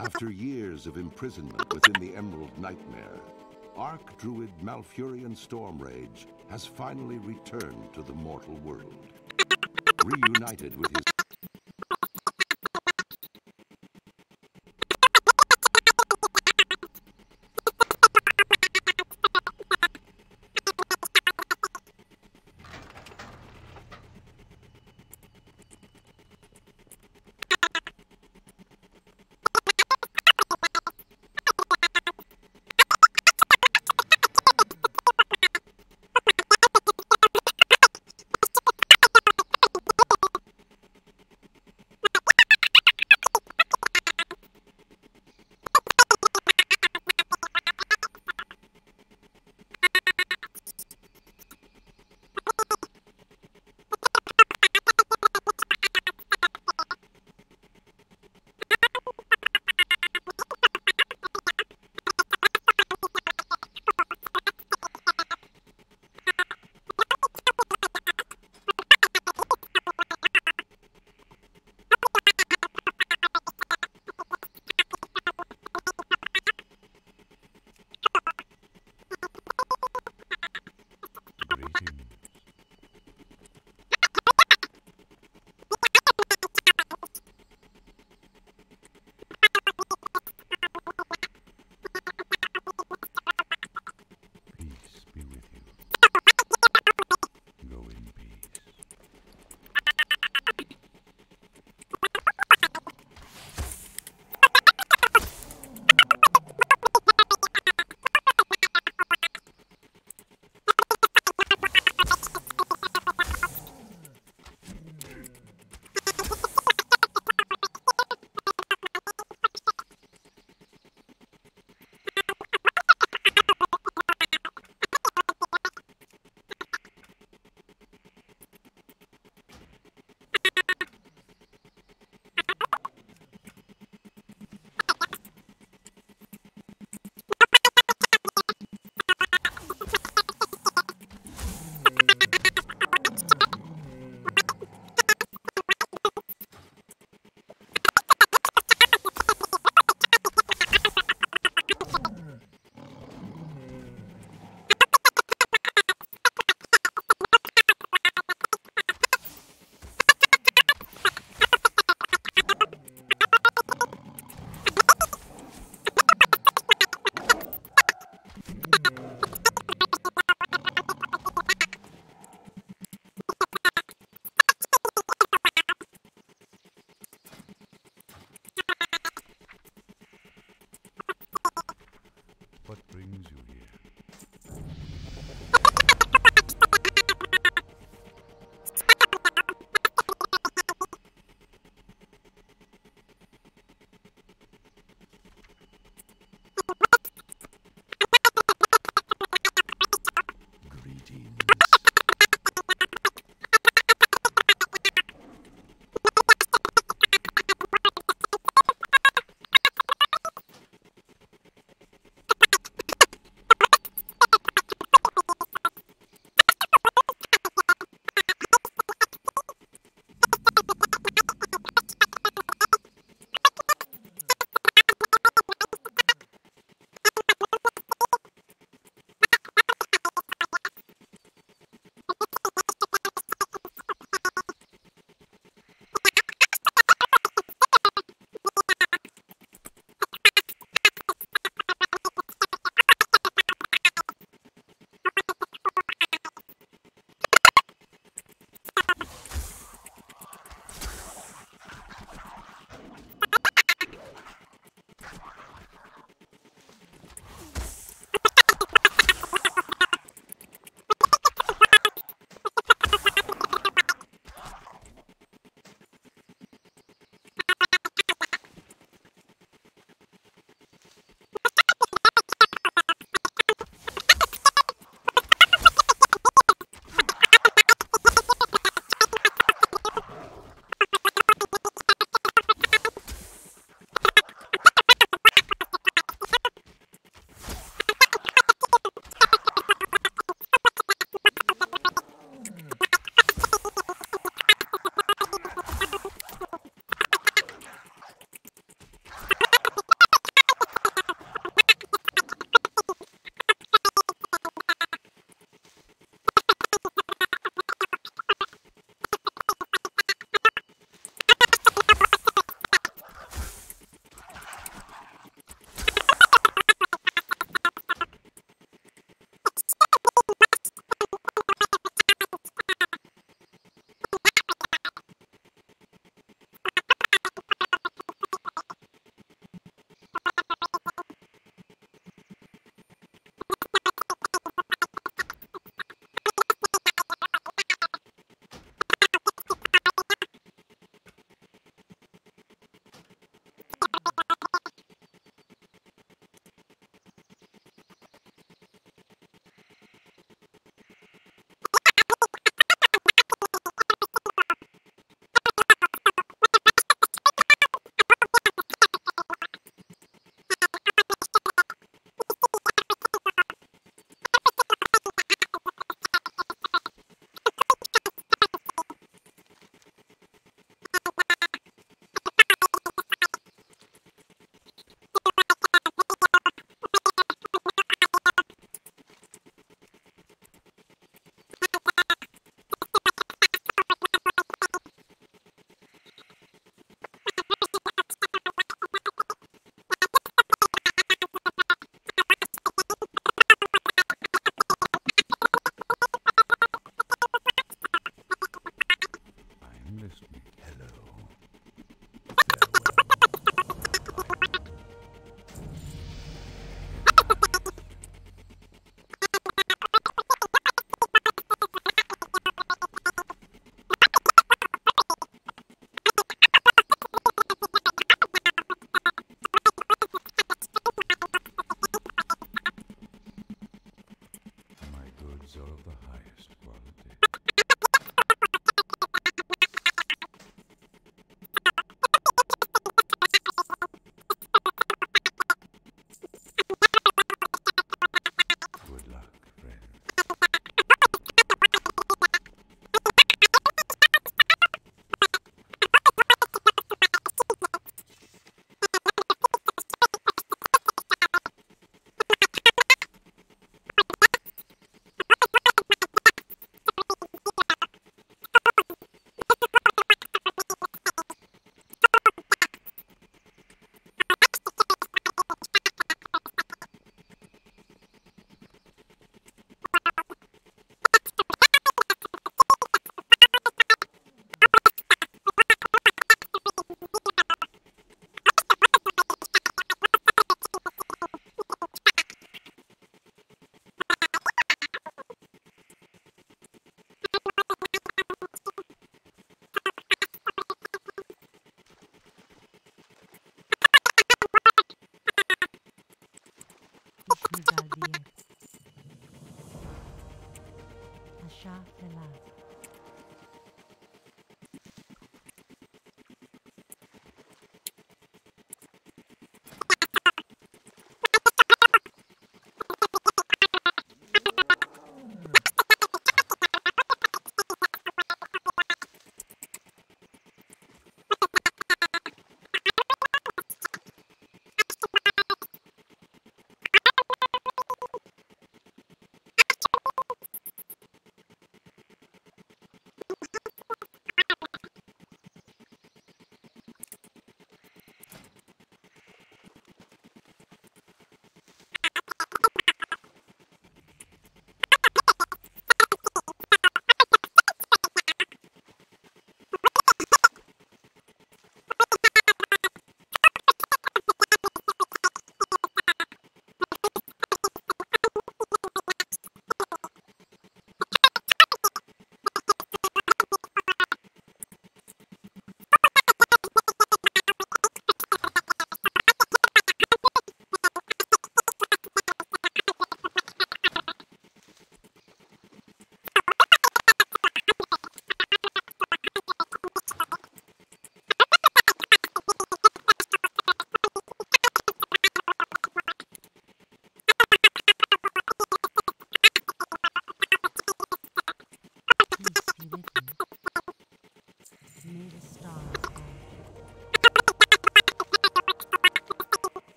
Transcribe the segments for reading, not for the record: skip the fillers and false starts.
After years of imprisonment within the Emerald Nightmare, Archdruid Malfurion Stormrage has finally returned to the mortal world. Reunited with his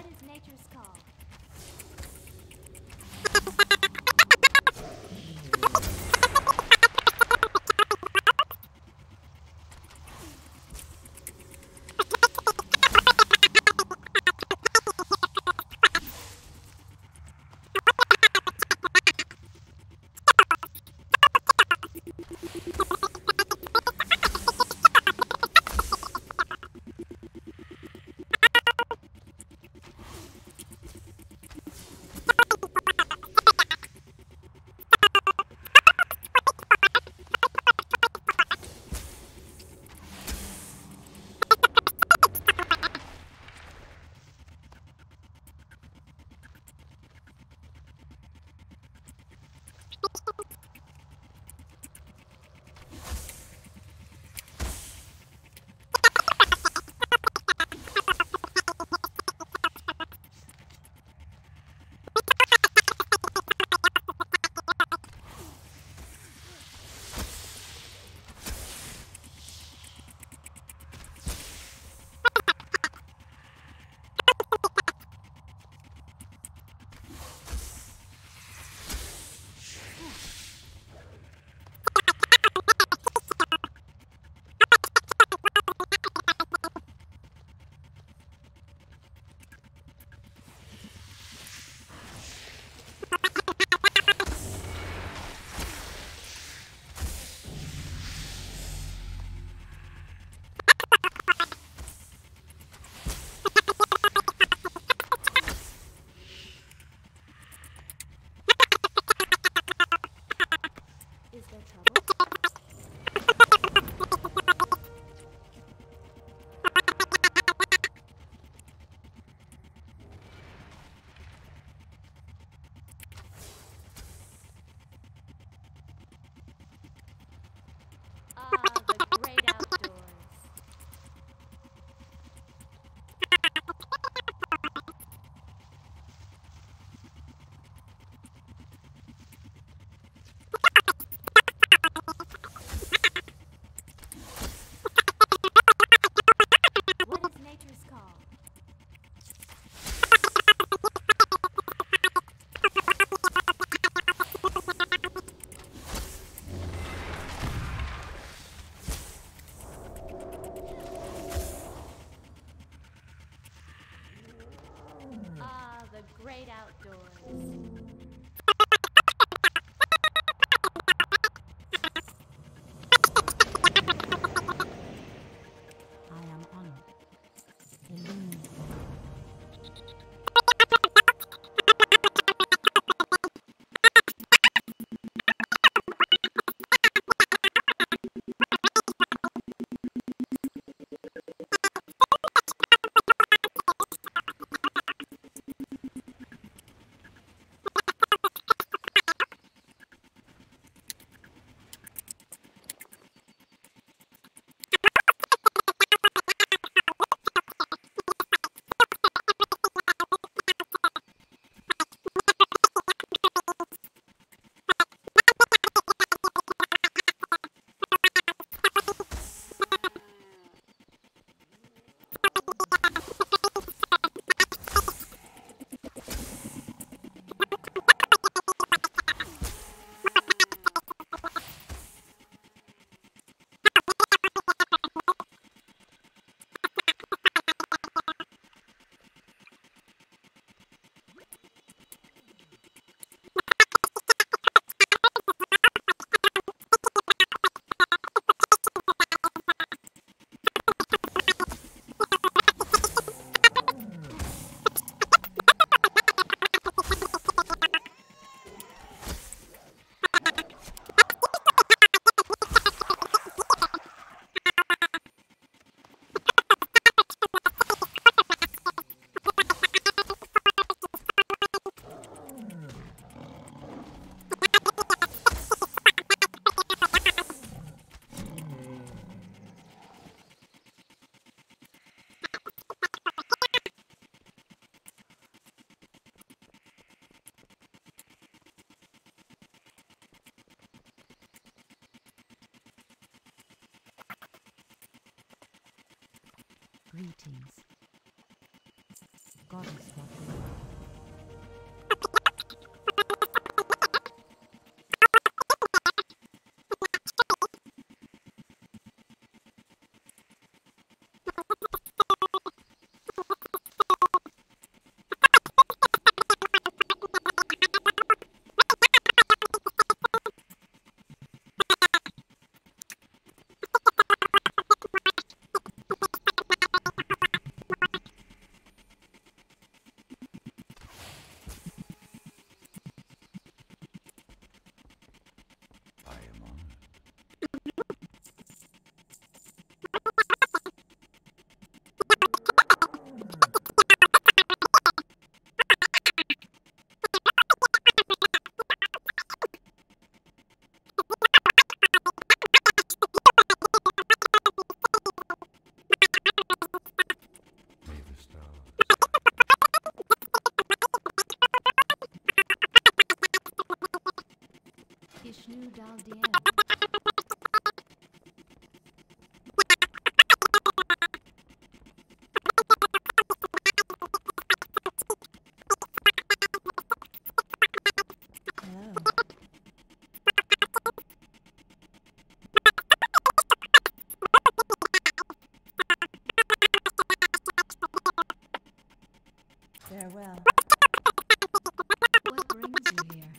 What is nature's call? The great outdoors. What is nature's call? The great outdoors. I am honored. Elude. Greetings. goddess that we are. Farewell. What brings you here?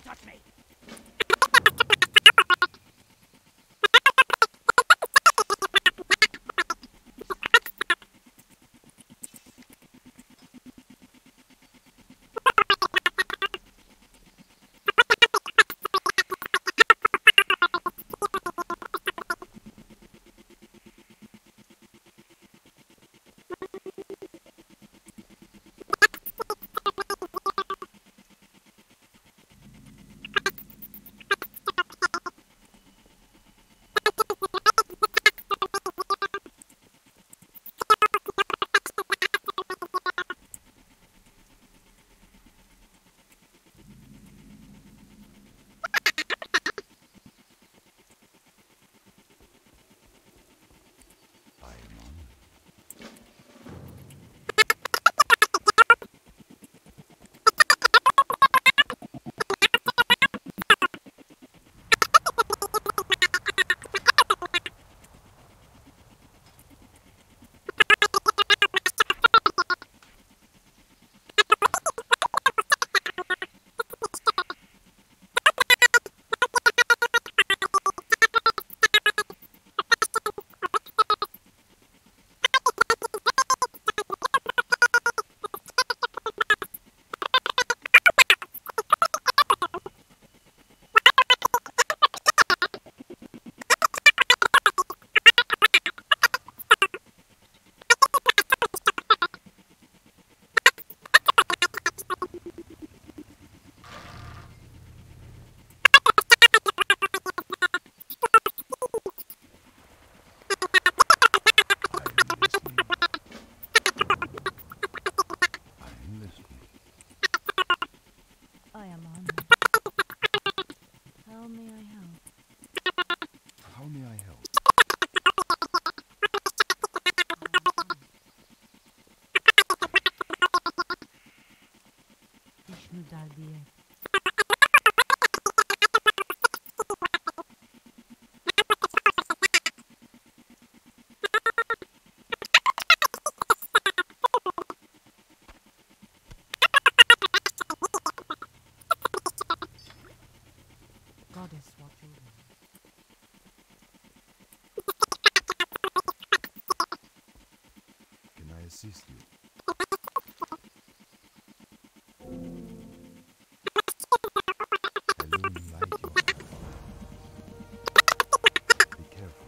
touch me! I am honored. How may I help? How may I help? Vishnu Dardiye. Goddess watch over me. Can I assist you? I illuminate your path. Be careful.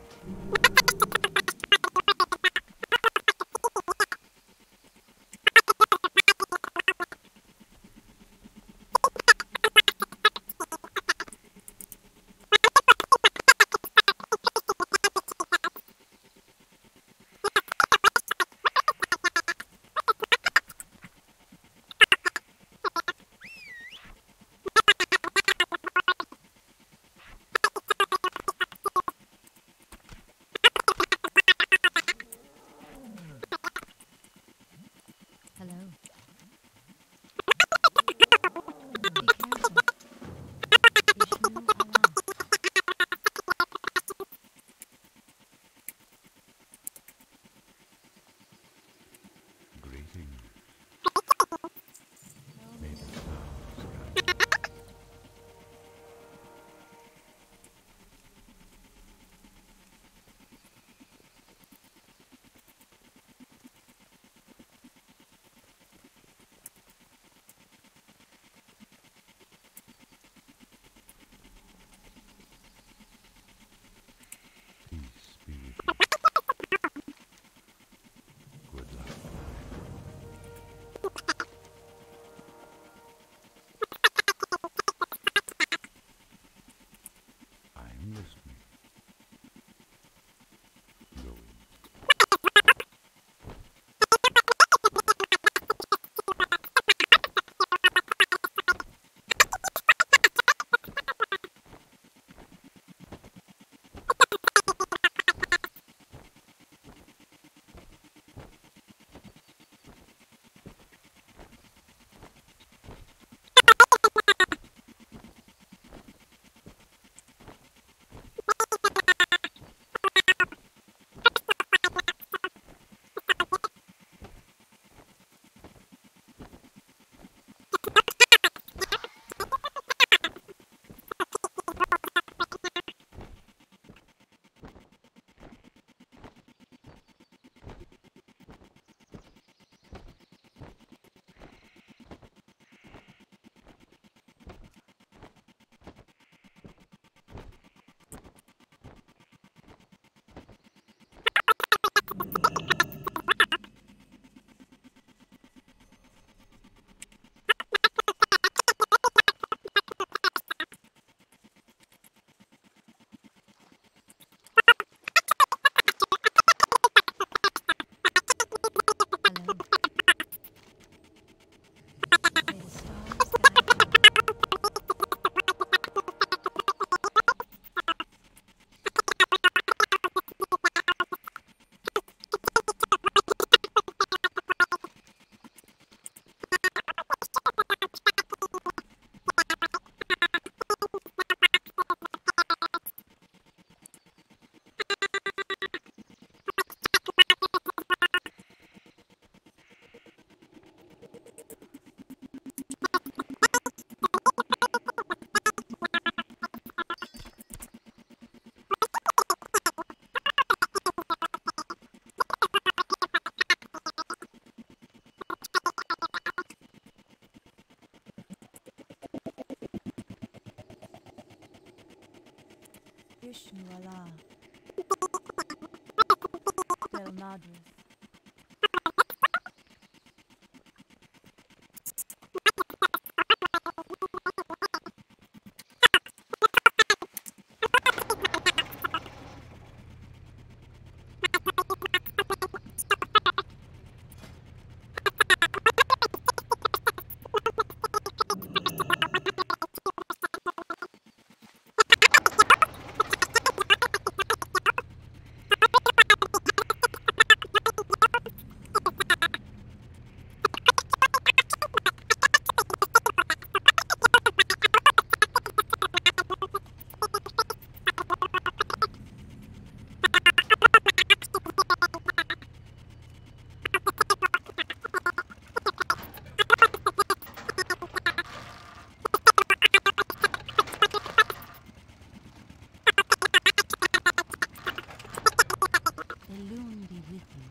Vishnu Allah. Del Madras. Elude be with you.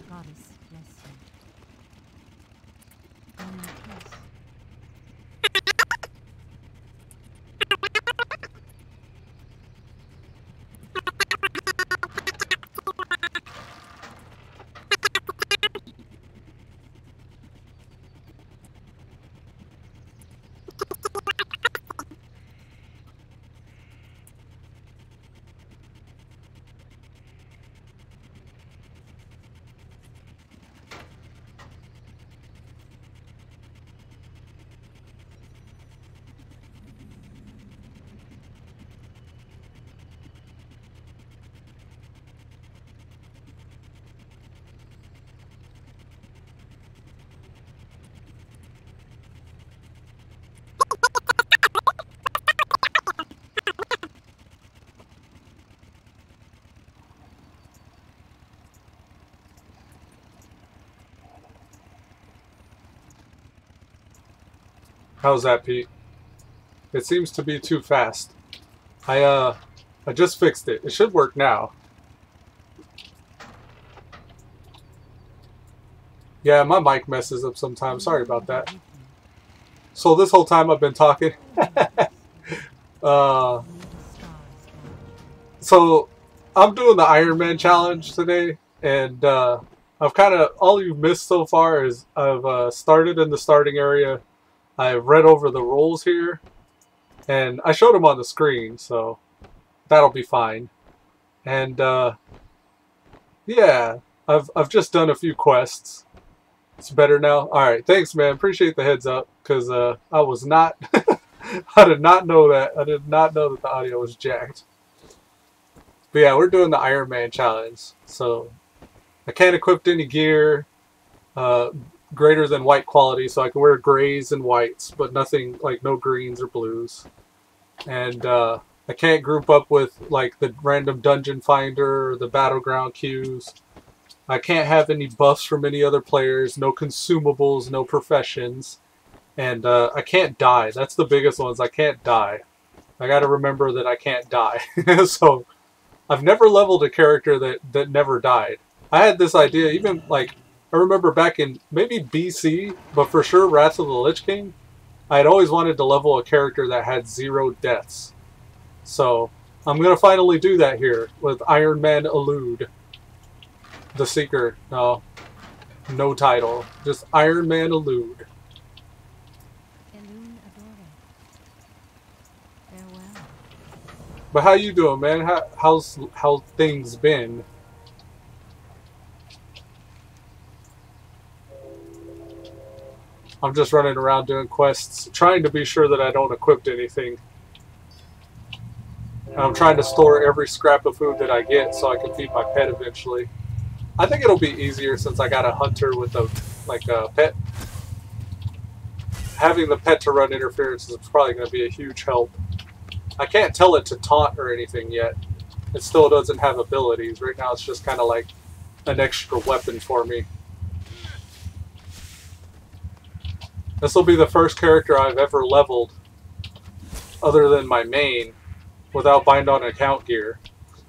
Goddess bless you. Only peace. How's that, Pete? It seems to be too fast. I just fixed it. It should work now. Yeah, my mic messes up sometimes. Sorry about that. So this whole time I've been talking. So I'm doing the Ironman challenge today, and I've kind of, all you've missed so far is I've started in the starting area. I've read over the rules here, and I showed them on the screen, so that'll be fine. And yeah, I've just done a few quests. It's better now. All right, thanks, man. Appreciate the heads up, because I was not, I did not know that. I did not know that the audio was jacked. But yeah, we're doing the Ironman challenge, so I can't equip any gear greater than white quality, so I can wear grays and whites, but nothing like no greens or blues. And I can't group up with like the random dungeon finder or the battleground queues. I can't have any buffs from any other players, no consumables, no professions, and I can't die. That's the biggest ones. I can't die. I got to remember that I can't die. So I've never leveled a character that never died. I had this idea, even like, I remember back in maybe BC, but for sure Wrath of the Lich King, I had always wanted to level a character that had 0 deaths. So I'm going to finally do that here with Ironmanelude. The Seeker. No title. Just Ironmanelude. Elude adore. Farewell. But how you doing, man? How's things been? I'm just running around doing quests, trying to be sure that I don't equip anything. And I'm trying to store every scrap of food that I get so I can feed my pet eventually. I think it'll be easier since I got a hunter with a pet. Having the pet to run interference is probably going to be a huge help. I can't tell it to taunt or anything yet. It still doesn't have abilities. Right now it's just kind of like an extra weapon for me. This will be the first character I've ever leveled, other than my main, without bind on account gear.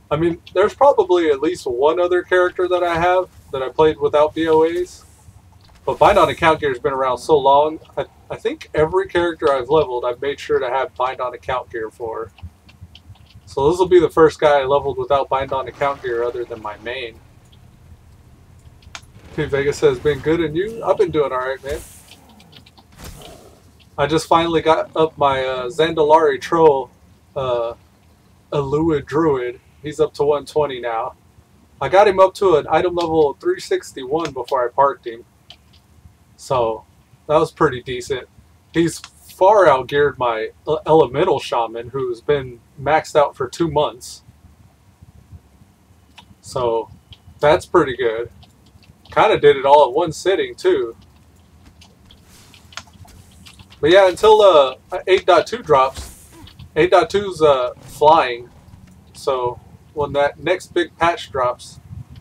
I mean, there's probably at least one other character that I have that I played without BOAs. But bind on account gear has been around so long, I think every character I've leveled, I've made sure to have bind on account gear for. So this will be the first guy I leveled without bind on account gear other than my main. P Vegas has been good, and you? I've been doing alright, man. I just finally got up my Zandalari Troll Elude Druid. He's up to 120 now. I got him up to an item level 361 before I parked him. So that was pretty decent. He's far outgeared my Elemental Shaman, who's been maxed out for 2 months. So that's pretty good. Kind of did it all at one sitting, too. But yeah, until 8.2 drops, 8.2's flying. So when that next big patch drops,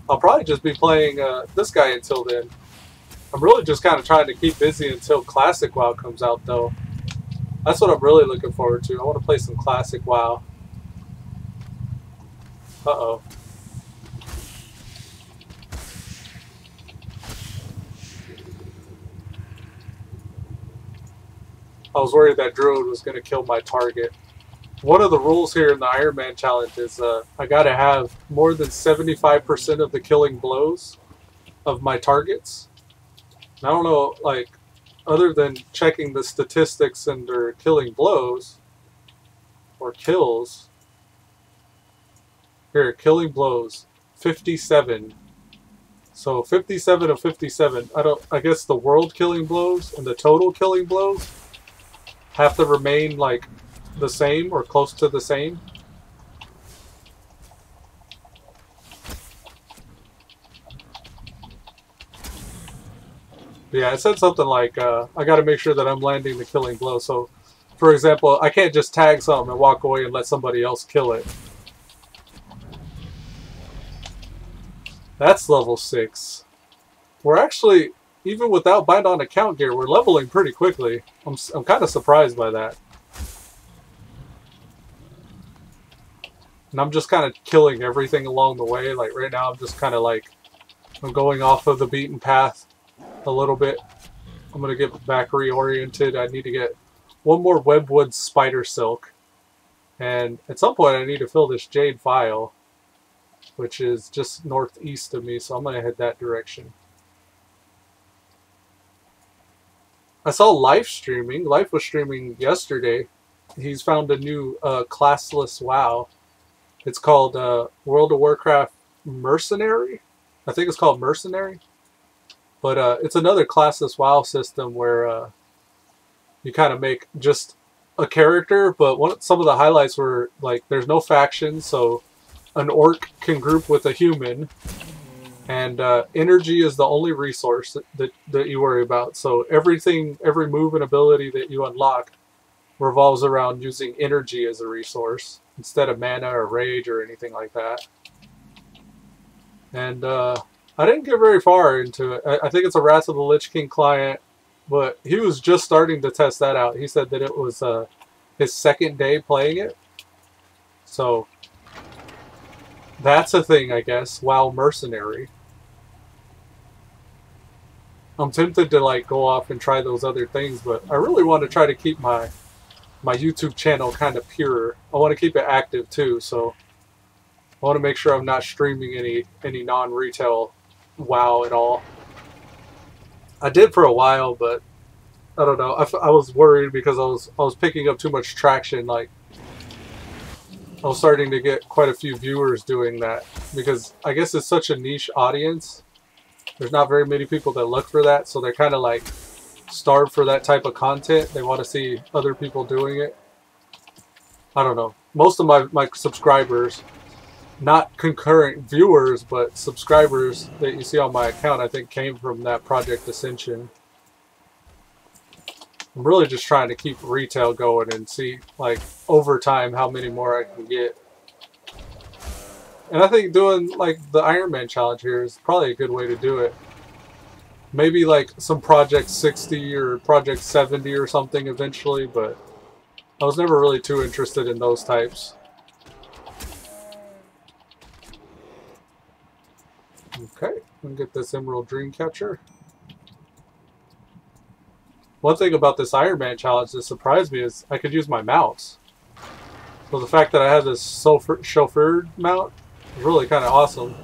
I'll probably just be playing this guy until then. I'm really just kind of trying to keep busy until Classic WoW comes out, though. That's what I'm really looking forward to. I want to play some Classic WoW. Uh-oh. I was worried that Druid was going to kill my target. One of the rules here in the Ironman challenge is I got to have more than 75% of the killing blows of my targets. And I don't know, like, other than checking the statistics under killing blows or kills. Here, killing blows, 57. So 57 of 57. I guess the world killing blows and the total killing blows have to remain like the same or close to the same. Yeah, it said something like, I got to make sure that I'm landing the killing blow. So, for example, I can't just tag something and walk away and let somebody else kill it. That's level 6. We're actually, even without bind on account gear, we're leveling pretty quickly. I'm kind of surprised by that. And I'm just kind of killing everything along the way. Like right now, I'm just kind of like, I'm going off of the beaten path a little bit. I'm going to get back reoriented. I need to get one more Webwood Spider Silk. And at some point I need to fill this Jade Vial, which is just northeast of me, so I'm going to head that direction. I saw Life streaming. Life was streaming yesterday. He's found a new classless WoW. It's called World of Warcraft Mercenary. I think it's called Mercenary. But it's another classless WoW system where you kind of make just a character, but some of the highlights were like there's no factions, so an orc can group with a human, and energy is the only resource that you worry about. So every move and ability that you unlock revolves around using energy as a resource instead of mana or rage or anything like that. And I didn't get very far into it. I think it's a Wrath of the Lich King client, but he was just starting to test that out. He said that it was his second day playing it. So that's a thing, I guess. WoW Mercenary. I'm tempted to like go off and try those other things, but I really want to try to keep my YouTube channel kind of pure. I want to keep it active too, so I want to make sure I'm not streaming any non-retail WoW at all. I did for a while, but I don't know. I was worried because I was picking up too much traction. Like I was starting to get quite a few viewers doing that because I guess it's such a niche audience. There's not very many people that look for that, so they're kind of like starved for that type of content. They want to see other people doing it. I don't know. Most of my subscribers, not concurrent viewers, but subscribers that you see on my account, I think came from that Project Ascension. I'm really just trying to keep retail going and see, like, over time how many more I can get. And I think doing, like, the Ironman challenge here is probably a good way to do it. Maybe, like, some Project 60 or Project 70 or something eventually, but I was never really too interested in those types. Okay, let me get this Emerald Dreamcatcher. One thing about this Ironman challenge that surprised me is I could use my mouse. So the fact that I have this chauffeured mount is really kind of awesome.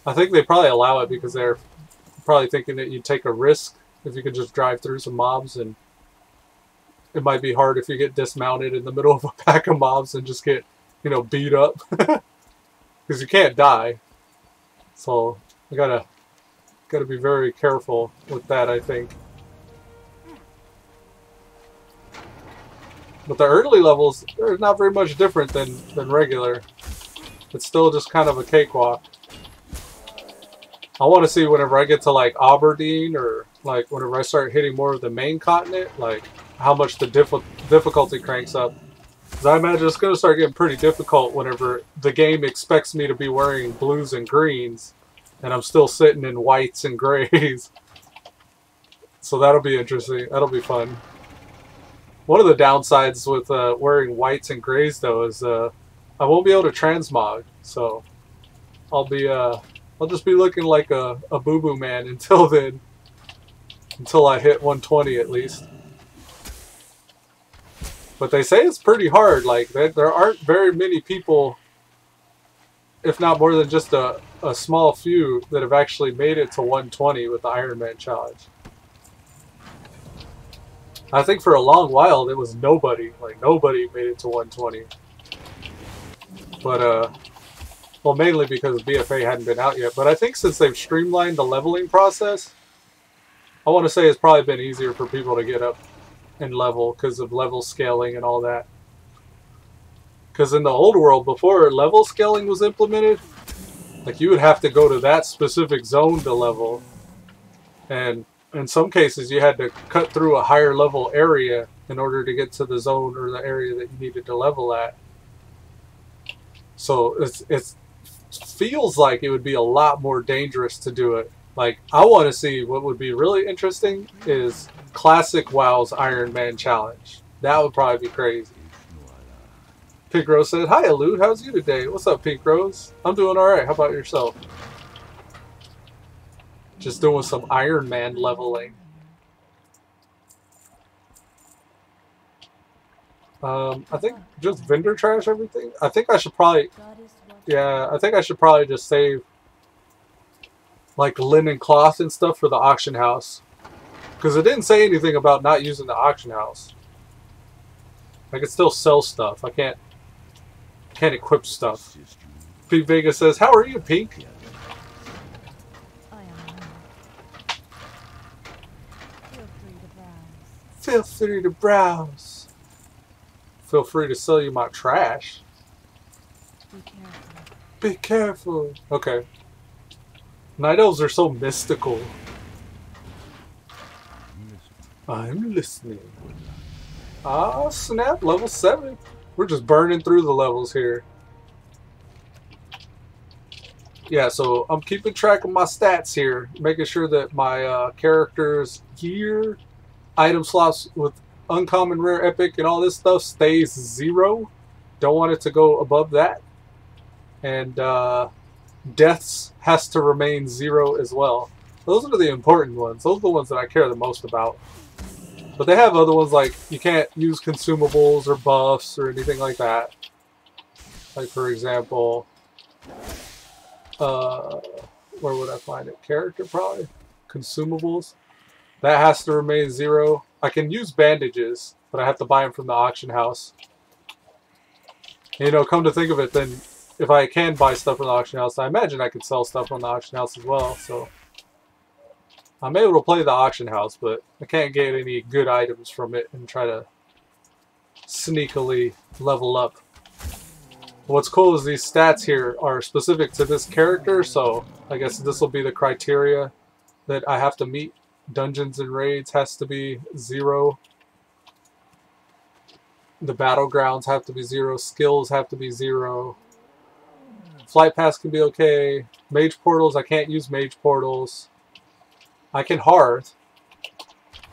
I think they probably allow it because they're probably thinking that you take a risk if you could just drive through some mobs, and it might be hard if you get dismounted in the middle of a pack of mobs and just get, you know, beat up. Because you can't die. So I gotta be very careful with that, I think. But the early levels are not very much different than regular. It's still just kind of a cakewalk. I want to see whenever I get to like Aberdeen, or like whenever I start hitting more of the main continent, like how much the difficulty cranks up. Because I imagine it's going to start getting pretty difficult whenever the game expects me to be wearing blues and greens, and I'm still sitting in whites and grays. So that'll be interesting. That'll be fun. One of the downsides with wearing whites and grays, though, is I won't be able to transmog. So I'll just be looking like a boo-boo man until then. Until I hit 120 at least. But they say it's pretty hard. Like, there aren't very many people, if not more than just a small few, that have actually made it to 120 with the Ironman challenge. I think for a long while there was nobody. Like, nobody made it to 120. But, well, mainly because BFA hadn't been out yet. But I think since they've streamlined the leveling process, I want to say it's probably been easier for people to get up and level because of level scaling and all that. Because in the old world, before level scaling was implemented, like, you would have to go to that specific zone to level. And in some cases, you had to cut through a higher level area in order to get to the zone or the area that you needed to level at. So it feels like it would be a lot more dangerous to do it. Like, I want to see what would be really interesting is Classic WoW's Ironman Challenge. That would probably be crazy. Pink Rose said, "Hi, Elude. How's you today?" What's up, Pink Rose? I'm doing alright. How about yourself? Just doing some Ironman leveling. I think just vendor trash everything. I think I should probably... Yeah, I think I should probably just save like linen cloth and stuff for the auction house. Because it didn't say anything about not using the auction house. I can still sell stuff. I can't equip stuff. Pete Vega says, "How are you, Pink?" Feel free to browse. Feel free to sell you my trash. Be careful. Be careful. Okay. Night elves are so mystical. I'm listening. Ah, snap. Level 7. We're just burning through the levels here. Yeah, so I'm keeping track of my stats here. Making sure that my character's gear, item slots with uncommon, rare, epic, and all this stuff stays 0. Don't want it to go above that. And deaths has to remain 0 as well. Those are the important ones. Those are the ones that I care the most about. But they have other ones like you can't use consumables or buffs or anything like that. Like, for example, where would I find it? Character, probably. Consumables. That has to remain 0. I can use bandages, but I have to buy them from the auction house. And, you know, come to think of it, then if I can buy stuff from the auction house, I imagine I could sell stuff from the auction house as well. So I'm able to play the auction house, but I can't get any good items from it and try to sneakily level up. What's cool is these stats here are specific to this character, so I guess this will be the criteria that I have to meet. Dungeons and raids has to be 0. The battlegrounds have to be 0. Skills have to be 0. Flight pass can be okay. Mage portals, I can't use mage portals. I can hearth.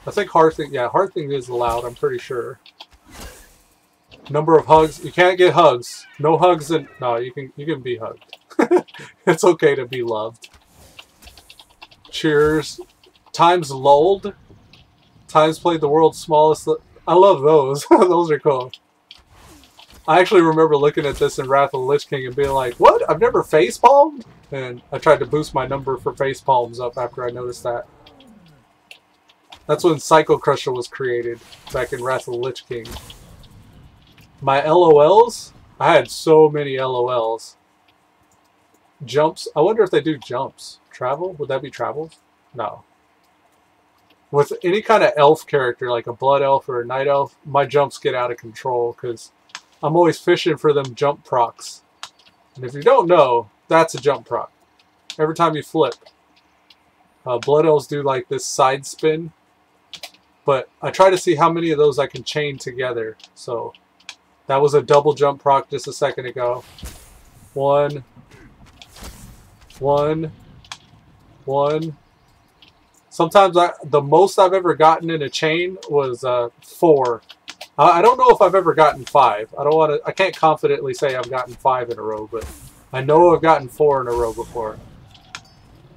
I think hearthing, yeah, hearthing is allowed, I'm pretty sure. Number of hugs, you can't get hugs. No hugs, and no, you can be hugged. It's okay to be loved. Cheers. Times lulled. Times played the world's smallest I love those. Those are cool. I actually remember looking at this in Wrath of the Lich King and being like, what? I've never facepalmed? And I tried to boost my number for facepalms up after I noticed that. That's when Psycho Crusher was created, back in Wrath of the Lich King. My LOLs? I had so many LOLs. Jumps? I wonder if they do jumps. Travel? Would that be travels? No. With any kind of elf character, like a blood elf or a night elf, my jumps get out of control because I'm always fishing for them jump procs. And if you don't know, that's a jump proc. Every time you flip. Blood elves do like this side spin. But I try to see how many of those I can chain together. So that was a double jump proc just a second ago. One. Sometimes the most I've ever gotten in a chain was 4. I don't know if I've ever gotten 5. I can't confidently say I've gotten 5 in a row, but I know I've gotten 4 in a row before.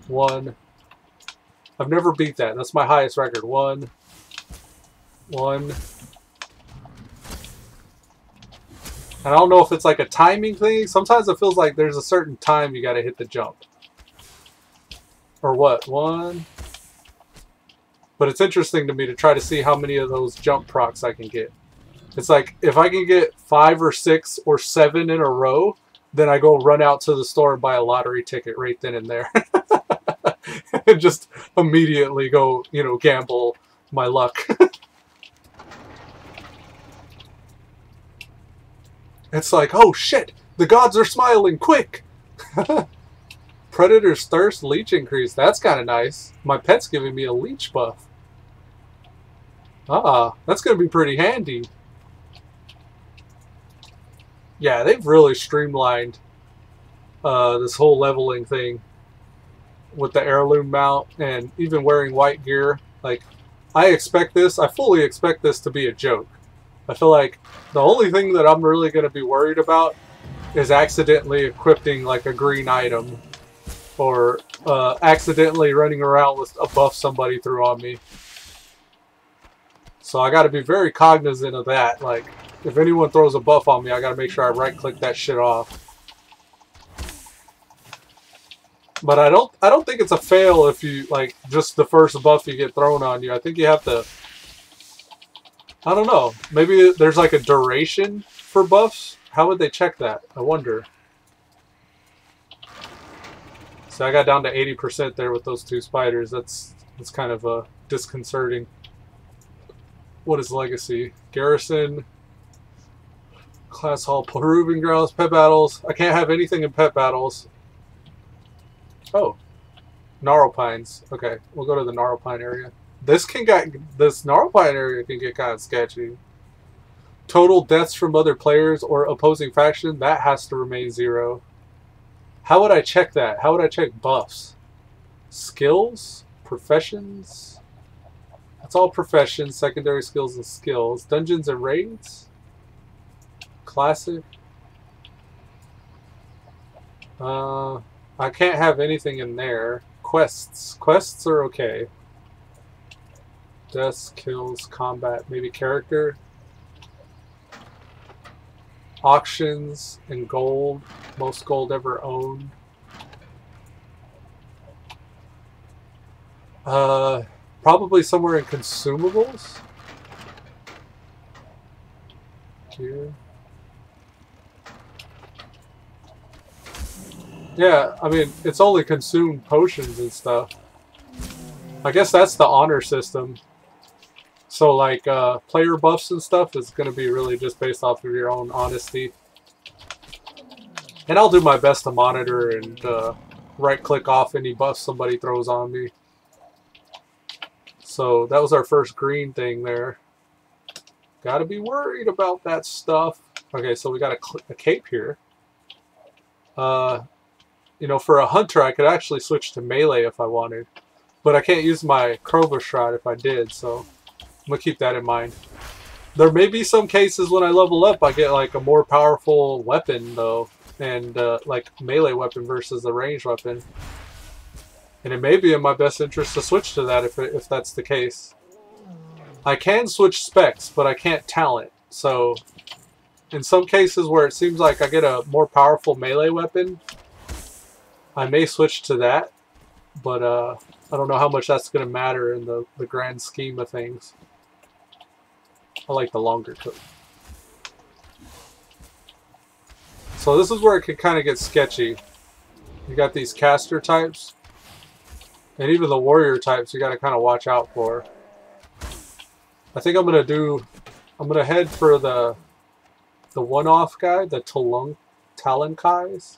1. I've never beat that. That's my highest record. 1. And I don't know if it's like a timing thing. Sometimes it feels like there's a certain time you got to hit the jump. Or what? 1. But it's interesting to me to try to see how many of those jump procs I can get. It's like, if I can get 5 or 6 or 7 in a row, then I go run out to the store and buy a lottery ticket right then and there. And just immediately go, you know, gamble my luck. It's like, oh shit, the gods are smiling, quick! Predator's Thirst Leech increase, that's kind of nice. My pet's giving me a leech buff. Ah, that's going to be pretty handy. Yeah, they've really streamlined this whole leveling thing with the heirloom mount and even wearing white gear. Like, I fully expect this to be a joke. I feel like the only thing that I'm really going to be worried about is accidentally equipping like a green item or accidentally running around with a buff somebody threw on me. So I got to be very cognizant of that. Like, if anyone throws a buff on me, I got to make sure I right-click that shit off. But I don't think it's a fail if you, like, just the first buff you get thrown on you. I think you have to, I don't know. Maybe there's like a duration for buffs. How would they check that? I wonder. So I got down to 80% there with those 2 spiders. That's kind of disconcerting. What is Legacy? Garrison, Class Hall, Proving Grounds, Pet Battles. I can't have anything in Pet Battles. Oh, Gnarlpines. Okay, we'll go to the Gnarlpine area. This Gnarlpine area can get kind of sketchy. Total deaths from other players or opposing faction, that has to remain 0. How would I check that? How would I check buffs? Skills? Professions? It's all professions, secondary skills and skills. Dungeons and raids? Classic? I can't have anything in there. Quests. Quests are okay. Deaths, kills, combat, maybe character. Auctions and gold. Most gold ever owned. Probably somewhere in consumables. Here. Yeah, I mean, it's only consumed potions and stuff. I guess that's the honor system. So, like, player buffs and stuff is going to be really just based off of your own honesty. And I'll do my best to monitor and right-click off any buffs somebody throws on me. So, that was our first green thing there. Gotta be worried about that stuff. Okay, so we got a cape here. You know, for a hunter, I could actually switch to melee if I wanted. But I can't use my crowbar shot if I did, so I'm going to keep that in mind. There may be some cases when I level up, I get like a more powerful weapon, though. And like melee weapon versus a ranged weapon. And it may be in my best interest to switch to that if that's the case. I can switch specs, but I can't talent. So in some cases where it seems like I get a more powerful melee weapon, I may switch to that. But I don't know how much that's going to matter in the grand scheme of things. I like the longer clip. So this is where it can kind of get sketchy. You got these caster types. And even the warrior types you got to kind of watch out for. I think I'm going to head for the one-off guy, the Talankais.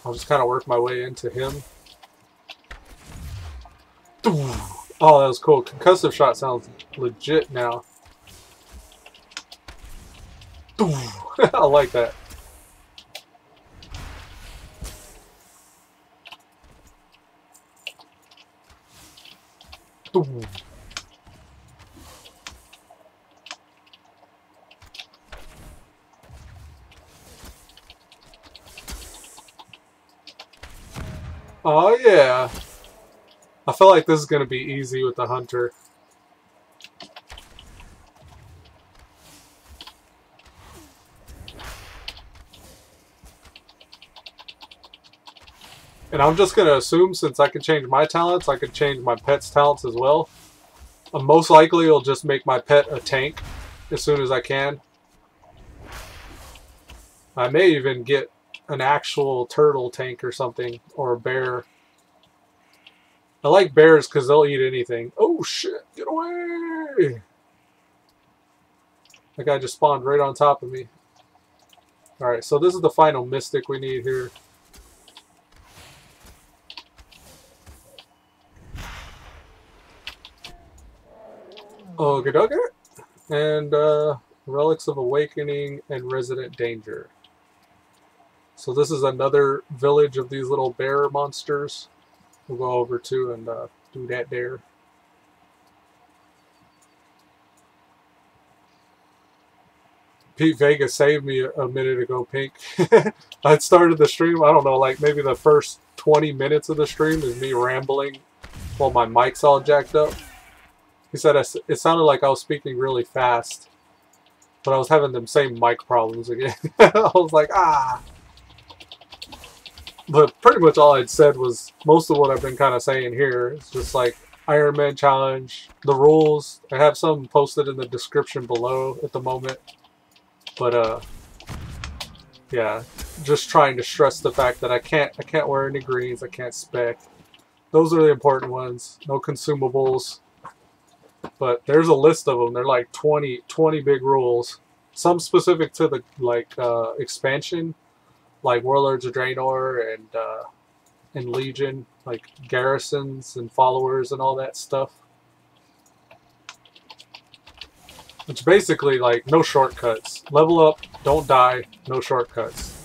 I'll just kind of work my way into him. Oh, that was cool. Concussive shot sounds legit now. I like that. Oh yeah. I feel like this is going to be easy with the hunter. And I'm just going to assume since I can change my talents, I could change my pet's talents as well. Most likely it'll just make my pet a tank as soon as I can. I may even get an actual turtle tank or something, or a bear. I like bears because they'll eat anything. Oh shit, get away! That guy just spawned right on top of me. Alright, so this is the final mystic we need here. Okie dokie. And Relics of Awakening and Resident Danger. So this is another village of these little bear monsters. We'll go over to and do that there. Pete Vega saved me a minute ago, Pink. I started the stream, I don't know, like maybe the first 20 minutes of the stream is me rambling while my mic's all jacked up. He said it sounded like I was speaking really fast, but I was having them same mic problems again. I was like, ah. But pretty much all I'd said was most of what I've been kind of saying here. It's just like Ironman challenge, the rules. I have some posted in the description below at the moment. But yeah, just trying to stress the fact that I can't wear any greens, I can't spec. Those are the important ones. No consumables. But there's a list of them. They're like 20 big rules. Some specific to the expansion, like Warlords of Draenor and Legion, like garrisons and followers and all that stuff. It's basically like no shortcuts. Level up, don't die, no shortcuts.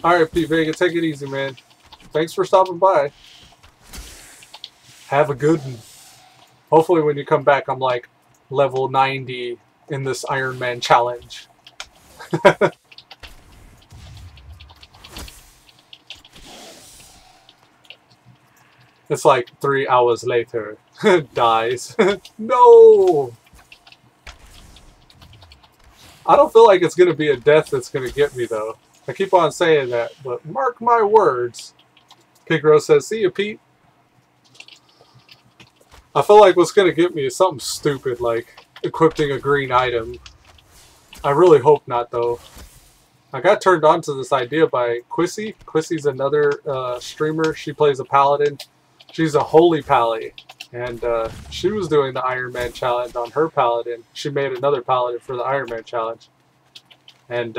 Alright, P Vega, take it easy, man. Thanks for stopping by. Have a good one. Hopefully when you come back, I'm like level 90 in this Ironman challenge. It's like 3 hours later. Dies. No! I don't feel like it's going to be a death that's going to get me, though. I keep on saying that, but mark my words. Pigro says, see you, Pete. I feel like what's going to get me is something stupid, like equipping a green item. I really hope not, though. I got turned on to this idea by Quissy. Quissy's another streamer. She plays a paladin. She's a holy pally. And she was doing the Ironman challenge on her paladin. She made another paladin for the Ironman challenge. And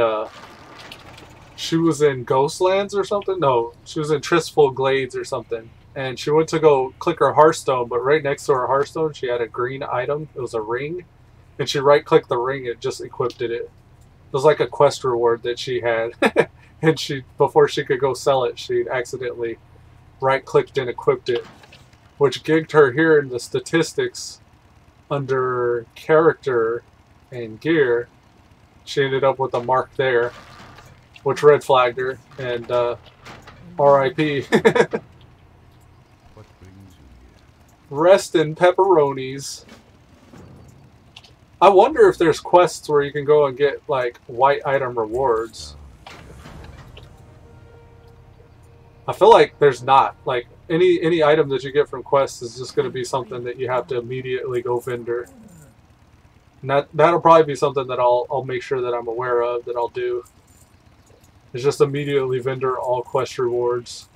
she was in Ghostlands or something? No, she was in Tristful Glades or something. And she went to go click her Hearthstone, but right next to her Hearthstone, she had a green item. It was a ring. And she right-clicked the ring and just equipped it. It was like a quest reward that she had. And she, before she could go sell it, she accidentally right-clicked and equipped it. Which gigged her here in the statistics under character and gear. She ended up with a mark there, which red flagged her. And R.I.P. What brings you here? Rest in pepperonis. I wonder if there's quests where you can go and get like white item rewards. I feel like there's not. Like any item that you get from quests is just going to be something that you have to immediately go vendor. And that'll probably be something that I'll make sure that I'm aware of, that I'll do. It's just immediately vendor all quest rewards.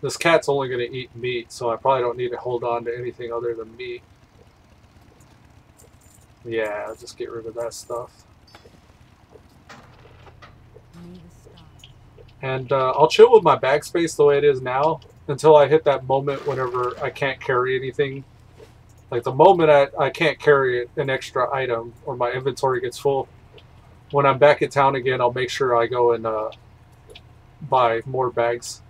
This cat's only going to eat meat, so I probably don't need to hold on to anything other than meat. Yeah, I'll just get rid of that stuff. And I'll chill with my bag space the way it is now until I hit that moment whenever I can't carry anything. Like the moment I can't carry an extra item or my inventory gets full, when I'm back in town again, I'll make sure I go and buy more bags.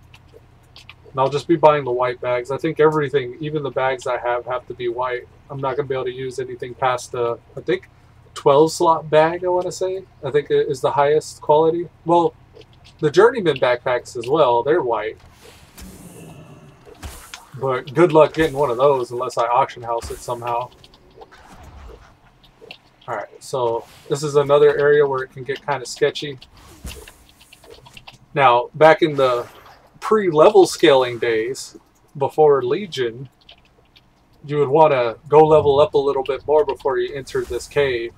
And I'll just be buying the white bags. I think everything, even the bags I have to be white. I'm not going to be able to use anything past the, I think, 12 slot bag, I want to say. I think it is the highest quality. Well, the Journeyman backpacks as well, they're white. But good luck getting one of those unless I auction house it somehow. Alright, so this is another area where it can get kind of sketchy. Now, back in the pre-level scaling days, before Legion, you would want to go level up a little bit more before you enter this cave.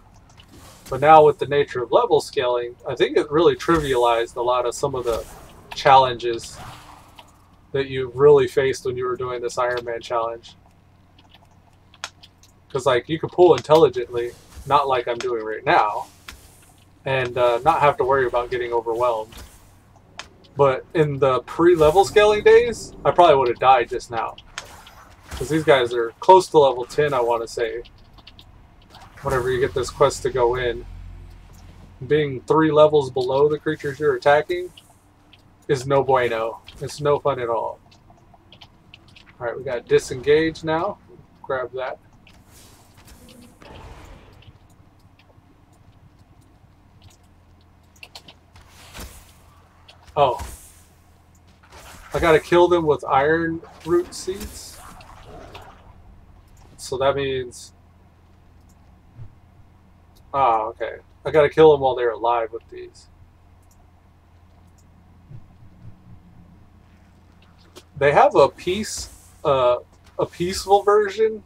But now with the nature of level scaling, I think it really trivialized a lot of some of the challenges that you really faced when you were doing this Ironman challenge. Because like you could pull intelligently, not like I'm doing right now, and not have to worry about getting overwhelmed. But in the pre-level scaling days, I probably would have died just now. Because these guys are close to level 10, I want to say. Whenever you get this quest to go in. Being 3 levels below the creatures you're attacking is no bueno. It's no fun at all. Alright, we got disengage now. Grab that. Oh. I gotta kill them with iron root seeds. So that means... Ah, okay. I gotta kill them while they're alive with these. They have a peaceful version.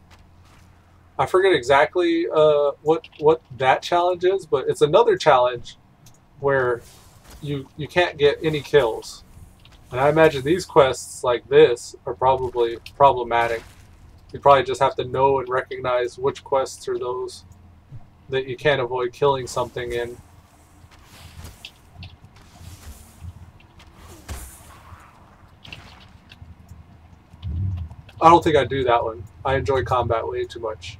I forget exactly what that challenge is, but it's another challenge where you can't get any kills. And I imagine these quests like this are probably problematic. You probably just have to know and recognize which quests are those that you can't avoid killing something in. I don't think I'd do that one. I enjoy combat way too much.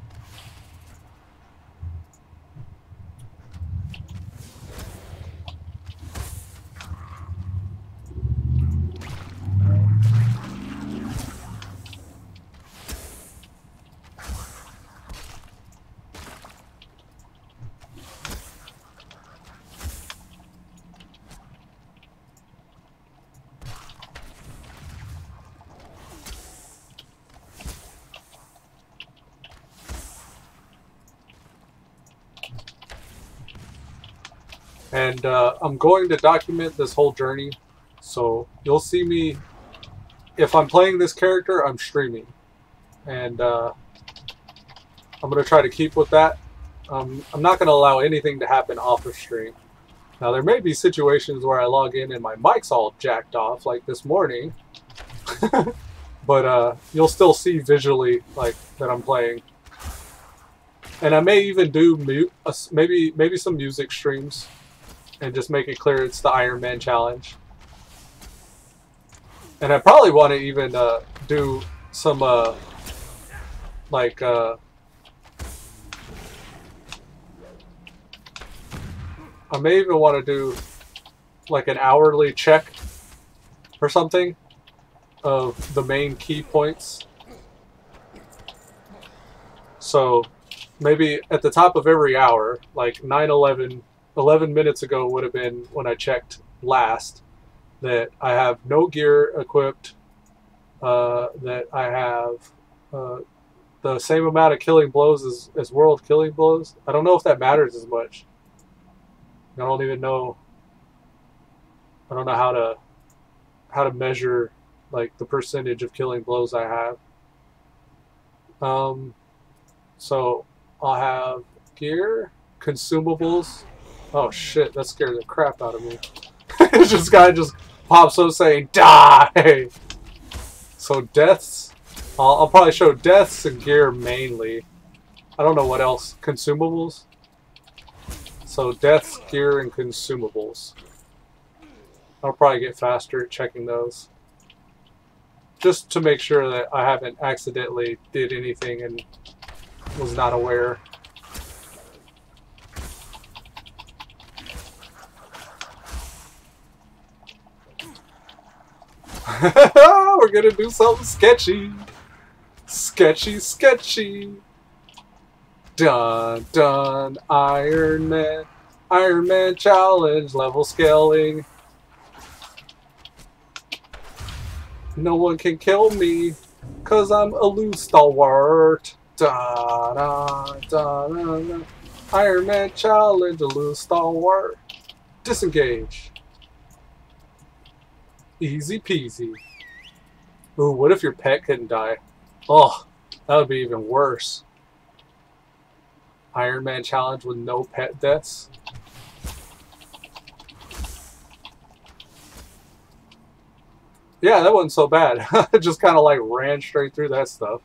And I'm going to document this whole journey, so you'll see me, if I'm playing this character, I'm streaming. And I'm going to try to keep with that. I'm not going to allow anything to happen off of stream. Now there may be situations where I log in and my mic's all jacked off, like this morning. But you'll still see visually like that I'm playing. And I may even do maybe some music streams. And just make it clear it's the Ironman challenge. And I probably want to even do some like I may even want to do like an hourly check or something of the main key points. So maybe at the top of every hour, like 11 minutes ago would have been when I checked last, that I have no gear equipped, that I have the same amount of killing blows as world killing blows. I don't know if that matters as much. I don't even know. I don't know how to measure like the percentage of killing blows I have. So I'll have gear, consumables. Oh shit, that scared the crap out of me. This guy just pops up saying die. So deaths. I'll probably show deaths and gear mainly. I don't know what else. Consumables. So deaths, gear, and consumables. I'll probably get faster at checking those. Just to make sure that I haven't accidentally did anything and was not aware. We're gonna do something sketchy. Sketchy, sketchy. Dun, dun, Ironman. Ironman challenge, level scaling. No one can kill me, cause I'm Elude Stalwart. Da, da, da, da, da. Ironman challenge, Elude Stalwart. Disengage. Easy peasy. Ooh, what if your pet couldn't die? Oh, that would be even worse. Ironman challenge with no pet deaths. Yeah, that wasn't so bad. I just kind of like ran straight through that stuff.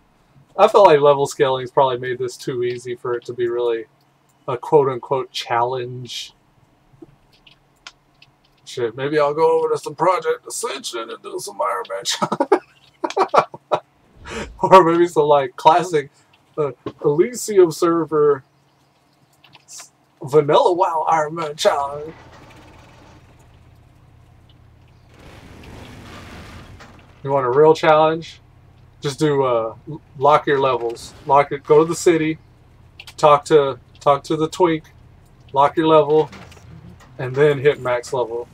I felt like level scaling's probably made this too easy for it to be really a quote-unquote challenge. Shit, maybe I'll go over to some Project Ascension and do some Ironman challenge. Or maybe some like classic Elysium server vanilla WoW Ironman challenge. You want a real challenge? Just do lock your levels. Lock it. Go to the city. Talk to the twink. Lock your level, and then hit max level.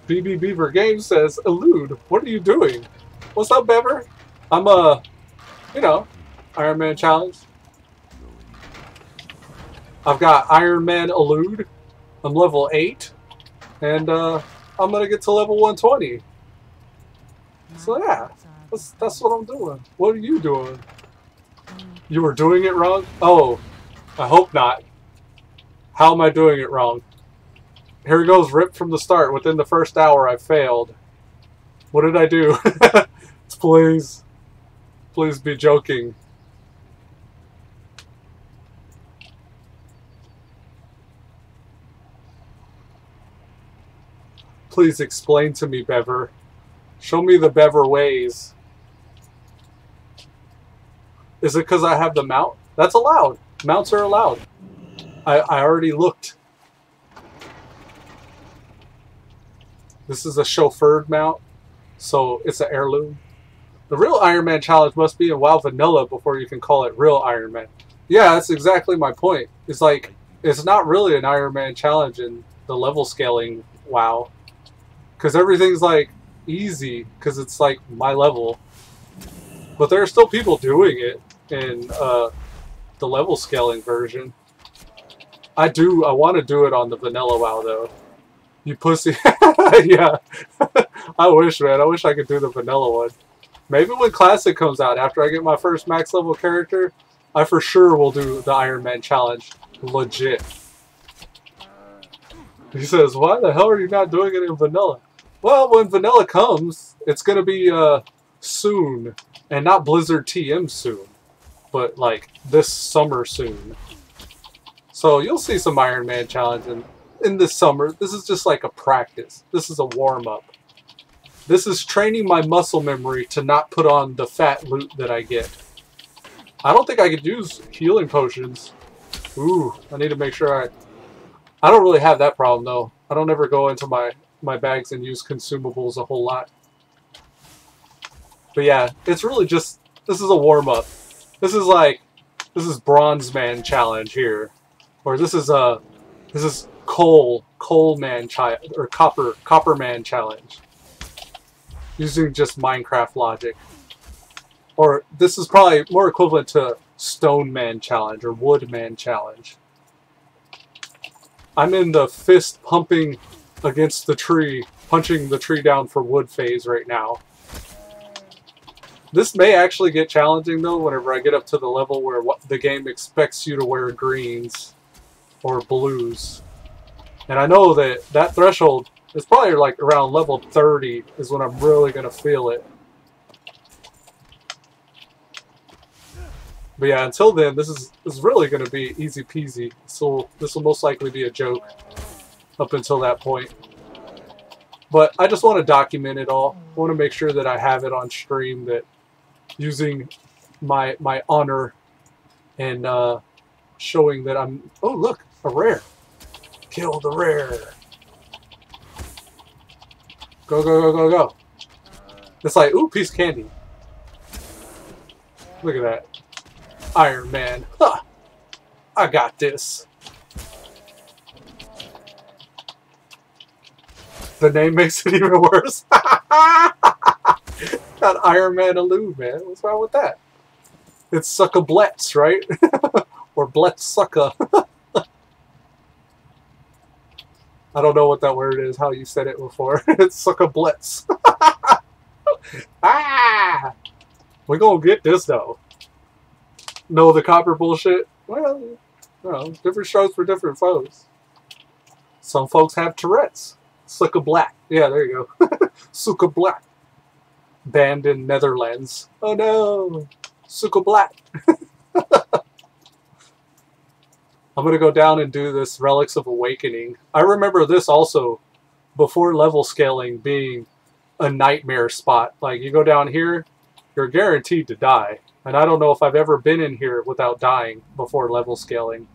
BB Beaver Games says, Elude, what are you doing? What's up, Bever? I'm you know, Ironman challenge. I've got Ironmanelude. I'm level 8, and I'm gonna get to level 120. So yeah, that's what I'm doing. What are you doing? You were doing it wrong? Oh, I hope not. How am I doing it wrong? Here goes ripped from the start. Within the first hour, I failed. What did I do? Please be joking. Please explain to me, Bever. Show me the Bever ways. Is it because I have the mount? That's allowed. Mounts are allowed. I already looked. This is a chauffeured mount, so it's an heirloom. The real Ironman challenge must be in WoW Vanilla before you can call it real Ironman. Yeah, that's exactly my point. It's like, it's not really an Ironman challenge in the level scaling WoW. Because everything's like easy, because it's like my level. But there are still people doing it in the level scaling version. I want to do it on the vanilla WoW though. You pussy. Yeah. I wish, man. I wish I could do the vanilla one. Maybe when Classic comes out, after I get my first max level character, I for sure will do the Ironman challenge. Legit. He says, why the hell are you not doing it in vanilla? Well, when vanilla comes, it's going to be soon. And not Blizzard TM soon. But like this summer soon. So you'll see some Ironman challenge in this summer. This is just like a practice. This is a warm-up. This is training my muscle memory to not put on the fat loot that I get. I don't think I could use healing potions. Ooh, I need to make sure I don't really have that problem though. I don't ever go into my bags and use consumables a whole lot. But yeah, it's really just, this is a warm-up. This is Bronze Man challenge here. Or this is coal man challenge, or copper man challenge, using just Minecraft logic. Or this is probably more equivalent to stone man challenge or wood man challenge. I'm in the fist pumping against the tree, punching the tree down for wood phase right now. This may actually get challenging though whenever I get up to the level where the game expects you to wear greens or blues. And I know that that threshold is probably like around level 30 is when I'm really going to feel it. But yeah, until then, this is really going to be easy peasy. So this will most likely be a joke up until that point. But I just want to document it all. I want to make sure that I have it on stream, that using my honor and showing that I'm... Oh, look, a rare. Kill the rare. Go, go, go, go, go. It's like, ooh, piece of candy. Look at that. Iron Man. Huh. I got this. The name makes it even worse. Got Ironmanelude, man. What's wrong with that? It's sucka blets, right? Or bletz sucka. I don't know what that word is, how you said it before. It's sucka blets. Ah! We're gonna get this, though. No, the copper bullshit? Well, you know, different strokes for different folks. Some folks have Tourette's. Sucka black. Yeah, there you go. Sucka black. Banned in Netherlands. Oh no! Sucka black. I'm going to go down and do this Relics of Awakening. I remember this also, before level scaling, being a nightmare spot. Like, you go down here, you're guaranteed to die. And I don't know if I've ever been in here without dying before level scaling.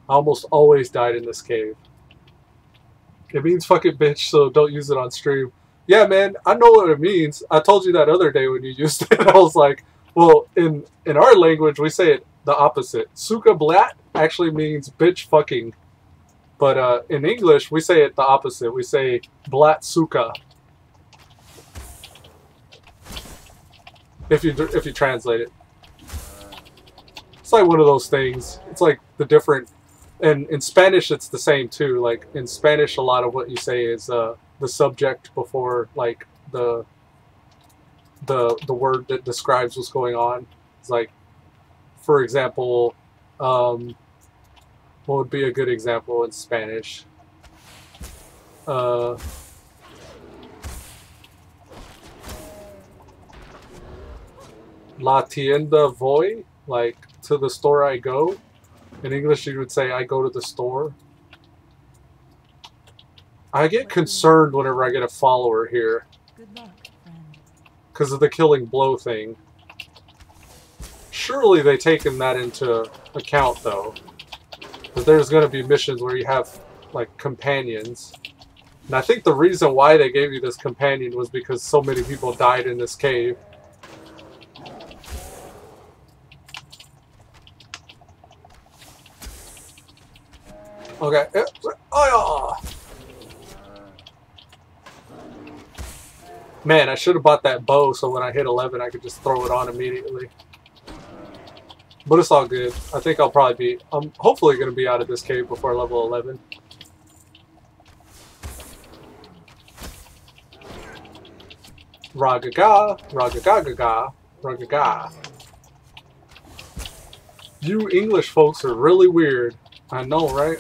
I almost always died in this cave. It means fucking bitch, so don't use it on stream. Yeah, man, I know what it means. I told you that other day when you used it. I was like, well, in our language, we say it the opposite. Suka blat actually means bitch fucking. But in English, we say it the opposite. We say blat suka. If you translate it. It's like one of those things. It's like the different... And in Spanish, it's the same too. Like in Spanish, a lot of what you say is the subject before like the word that describes what's going on. It's like, for example, what would be a good example in Spanish? La tienda voy, like to the store I go. In English, you would say, I go to the store. I get concerned whenever I get a follower here. Good luck, friend. Because of the killing blow thing. Surely they've taken that into account, though. That there's going to be missions where you have, like, companions. And I think the reason why they gave you this companion was because so many people died in this cave. Okay. Oh, yeah. Man, I should have bought that bow so when I hit 11 I could just throw it on immediately. But it's all good. I think I'll probably be... I'm hopefully going to be out of this cave before level 11. Ragaga, ragagagaga, ragaga. You English folks are really weird. I know, right?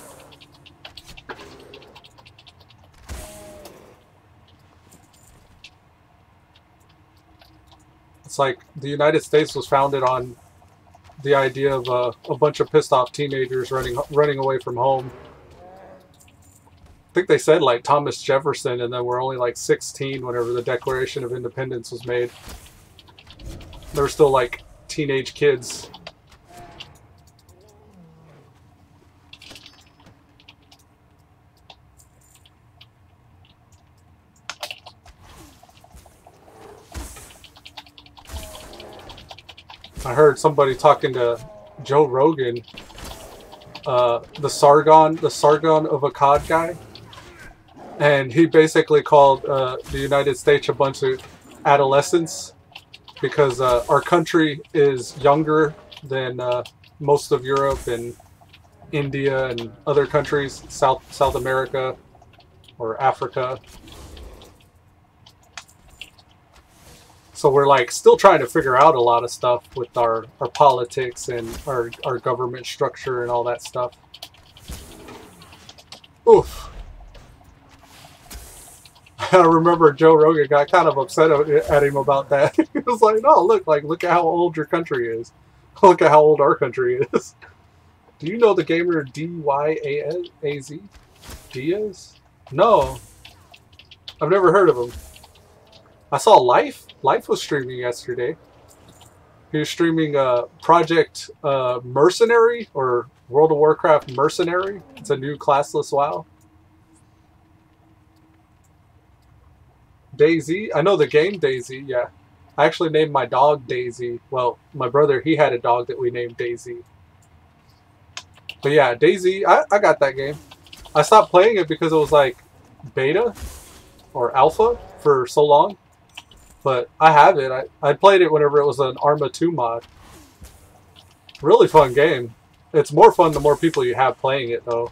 It's like the United States was founded on the idea of a bunch of pissed off teenagers running away from home. I think they said like Thomas Jefferson, and then we're only like 16 whenever the Declaration of Independence was made. They were still like teenage kids. I heard somebody talking to Joe Rogan the Sargon of Akkad guy, and he basically called the United States a bunch of adolescents because our country is younger than most of Europe and India and other countries, South America or Africa. So we're like still trying to figure out a lot of stuff with our politics and our government structure and all that stuff. Oof. I remember Joe Rogan got kind of upset at him about that. He was like, "No, look at how old your country is. Look at how old our country is." Do you know the gamer DYAZ? Diaz? No. I've never heard of him. I saw Life. Life was streaming yesterday. He was streaming Project Mercenary, or World of Warcraft Mercenary. It's a new classless WoW. Daisy. I know the game Daisy, yeah. I actually named my dog Daisy. Well, my brother, he had a dog that we named Daisy. But yeah, Daisy, I got that game. I stopped playing it because it was like beta or alpha for so long. But I have it. I played it whenever it was an Arma 2 mod. Really fun game. It's more fun the more people you have playing it, though.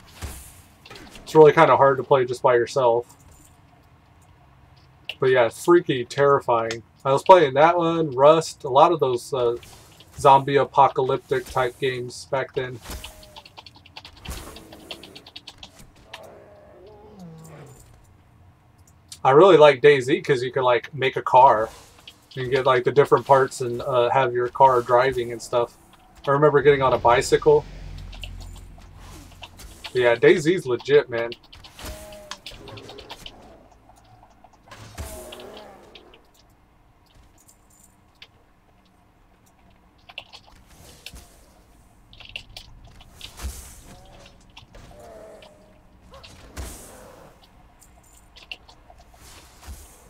It's really kind of hard to play just by yourself. But yeah, it's freaky terrifying. I was playing that one, Rust, a lot of those zombie apocalyptic type games back then. I really like DayZ because you can like make a car. You can get like the different parts and have your car driving and stuff. I remember getting on a bicycle. But yeah, DayZ's legit, man.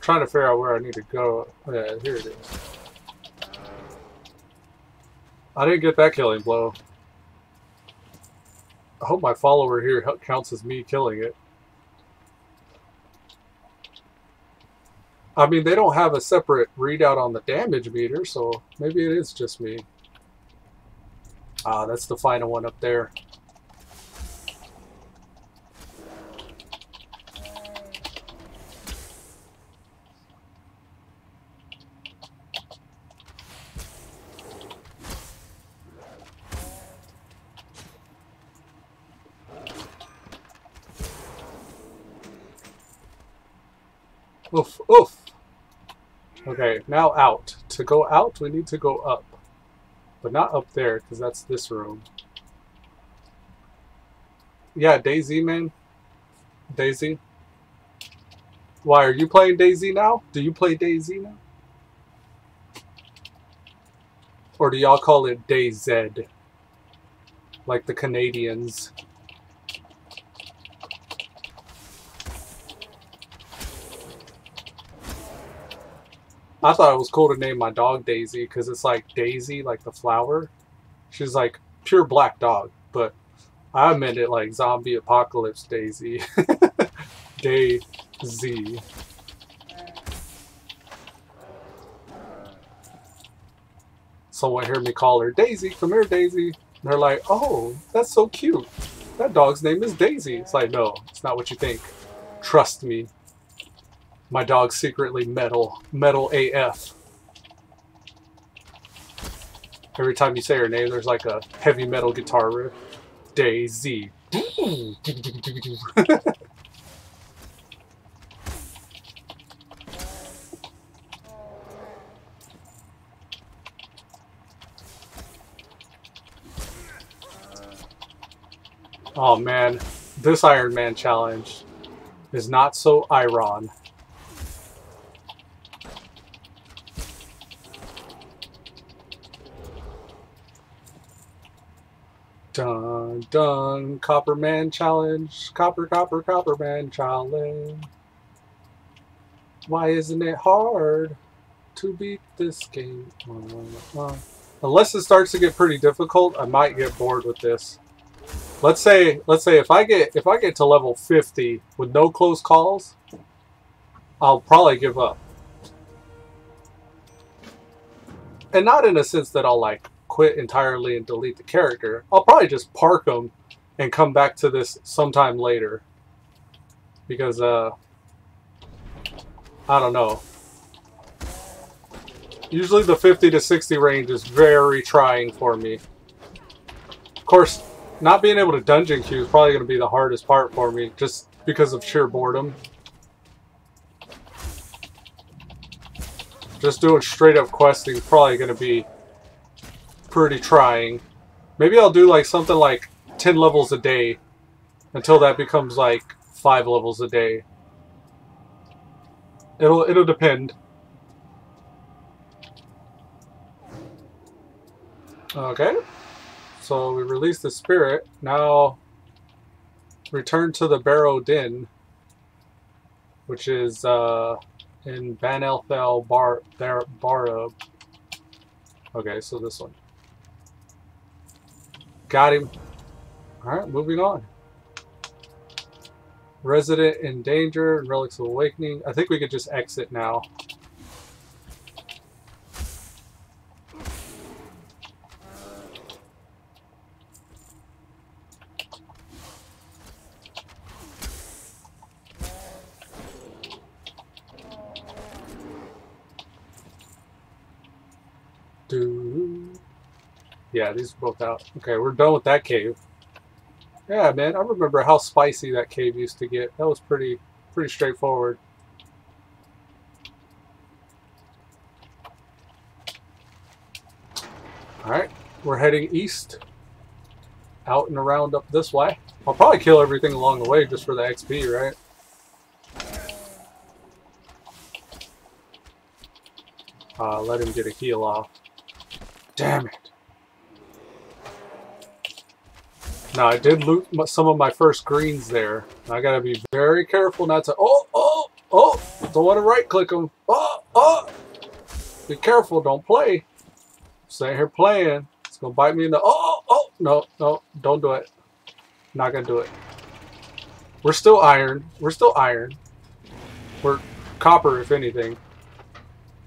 Trying to figure out where I need to go. Yeah, here it is. I didn't get that killing blow. I hope my follower here counts as me killing it. I mean, they don't have a separate readout on the damage meter, so maybe it is just me. Ah, that's the final one up there. Oof, oof. Okay, now out. To go out, we need to go up. But not up there, because that's this room. Yeah, DayZ, man. DayZ. Why, are you playing DayZ now? Do you play DayZ now? Or do y'all call it DayZ? Like the Canadians. I thought it was cool to name my dog Daisy because it's like Daisy, like the flower. She's like pure black dog, but I meant it like zombie apocalypse Daisy. Daisy. Someone heard me call her Daisy. Come here, Daisy. And they're like, oh, that's so cute. That dog's name is Daisy. It's like, no, it's not what you think. Trust me. My dog's secretly metal. Metal AF. Every time you say her name, there's like a heavy metal guitar riff. Daisy. Oh man, this Ironman challenge is not so iron. Dun dun, Copperman challenge, Copperman challenge. Why isn't it hard to beat this game? Unless it starts to get pretty difficult, I might get bored with this. let's say if I get to level 50 with no close calls, I'll probably give up. And not in a sense that I'll like quit entirely and delete the character. I'll probably just park them and come back to this sometime later. Because I don't know. Usually the 50 to 60 range is very trying for me. Of course, not being able to dungeon queue is probably going to be the hardest part for me, just because of sheer boredom. Just doing straight up questing is probably going to be pretty trying. Maybe I'll do like something like 10 levels a day until that becomes like 5 levels a day. It'll depend. Okay. So we released the spirit. Now return to the Barrow Den, which is in Banelthel Barrow. Okay, so this one. Got him. Alright, moving on. Resident in Danger and Relics of Awakening. I think we could just exit now. Yeah, these are both out. Okay, we're done with that cave. Yeah, man, I remember how spicy that cave used to get. That was pretty straightforward. Alright, we're heading east. Out and around up this way. I'll probably kill everything along the way just for the XP, right? Let him get a heal off. Damn it. Now, I did loot some of my first greens there. I gotta be very careful not to... Oh! Don't want to right-click them. Oh! Be careful, don't play. Stay here playing. It's gonna bite me in the... Oh! No, don't do it. Not gonna do it. We're still iron. We're copper, if anything.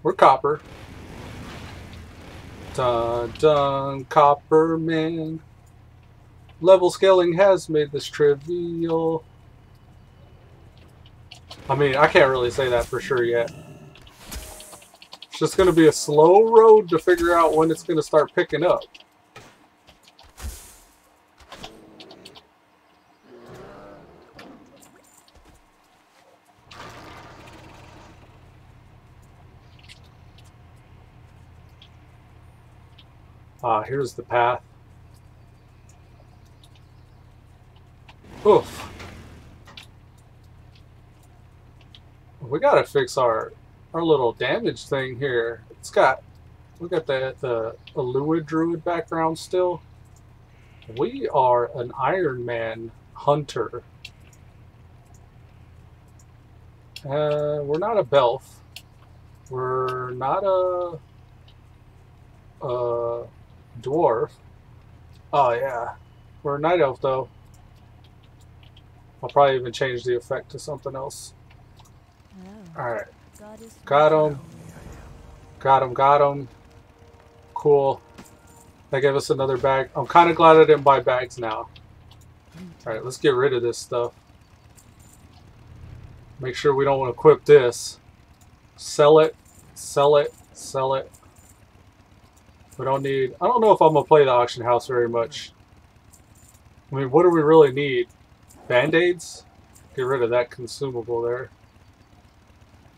We're copper. Dun, copper man. Level scaling has made this trivial. I mean, I can't really say that for sure yet. It's just going to be a slow road to figure out when it's going to start picking up. Here's the path. Oof. We gotta fix our little damage thing here. We got the Elude druid background still. We are an Ironman hunter. We're not a Belf. We're not a dwarf. Oh yeah. We're a Night Elf though. I'll probably even change the effect to something else. Alright. Got him. Got him. Cool. That gave us another bag. I'm kind of glad I didn't buy bags now. Alright, let's get rid of this stuff. Make sure we don't want to equip this. Sell it. Sell it. Sell it. We don't need... I don't know if I'm going to play the auction house very much. I mean, what do we really need? Band-aids? Get rid of that consumable there.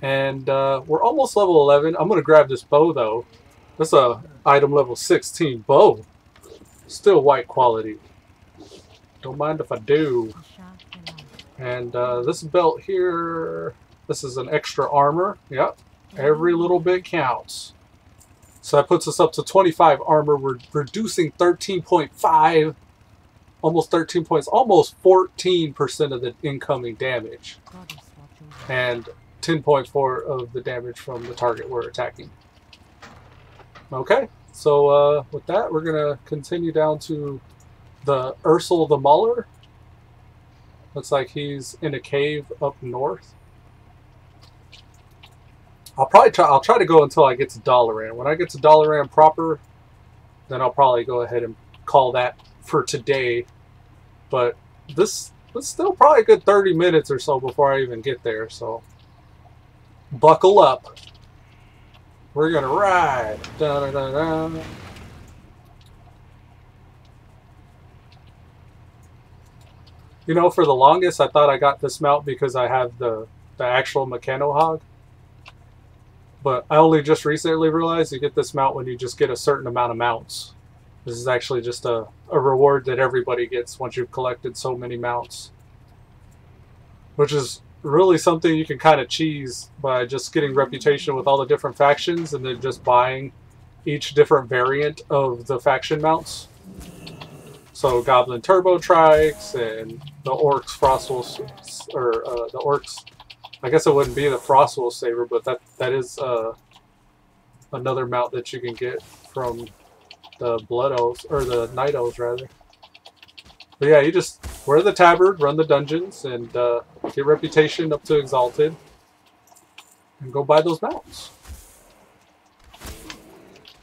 And we're almost level 11. I'm going to grab this bow, though. That's a item level 16 bow. Still white quality. Don't mind if I do. And this belt here, this is an extra armor. Yep. Every little bit counts. So that puts us up to 25 armor. We're reducing 13.5. Almost 13 points. Almost 14% of the incoming damage. And 10.4 of the damage from the target we're attacking. Okay. So with that, we're going to continue down to the Ursel the Mauler. Looks like he's in a cave up north. I'll try to go until I get to Dalaran. When I get to Dalaran proper, then I'll probably go ahead and call that for today. But this is still probably a good 30 minutes or so before I even get there, so buckle up. We're gonna ride. Dun, dun, dun, dun. You know, for the longest, I thought I got this mount because I have the actual Mechano Hog. But I only just recently realized you get this mount when you just get a certain amount of mounts. This is actually just a reward that everybody gets once you've collected so many mounts. Which is really something you can kind of cheese by just getting reputation with all the different factions and then just buying each different variant of the faction mounts. So Goblin Turbo Trikes and the Orcs Frostwolf, or the Orcs, I guess it wouldn't be the Frostwolf Saber, but that is another mount that you can get from the Blood Elves, or the Night Elves rather. But yeah, you just wear the tabard, run the dungeons, and get reputation up to Exalted, and go buy those mounts.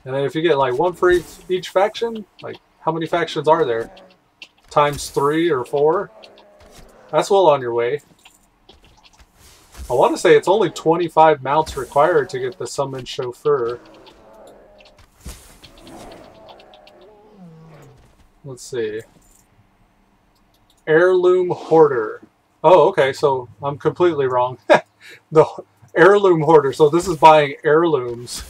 And then if you get like one for each faction, like how many factions are there? Times 3 or 4? That's well on your way. I want to say it's only 25 mounts required to get the Summon Chauffeur. Let's see. Heirloom Hoarder. Oh, okay, so I'm completely wrong. The Heirloom Hoarder. So this is buying heirlooms.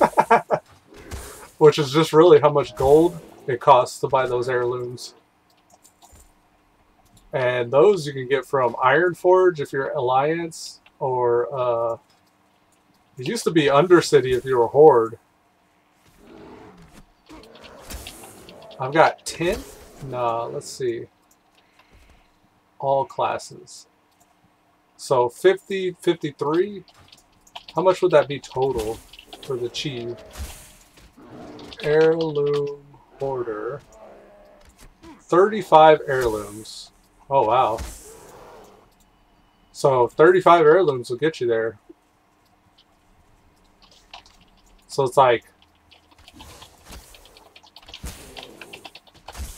Which is just really how much gold it costs to buy those heirlooms. And those you can get from Ironforge if you're Alliance, or it used to be Undercity if you were Horde. I've got 10? No, let's see. All classes. So 50, 53. How much would that be total for the Chief? Heirloom Hoarder. 35 heirlooms. Oh, wow. So 35 heirlooms will get you there. So it's like,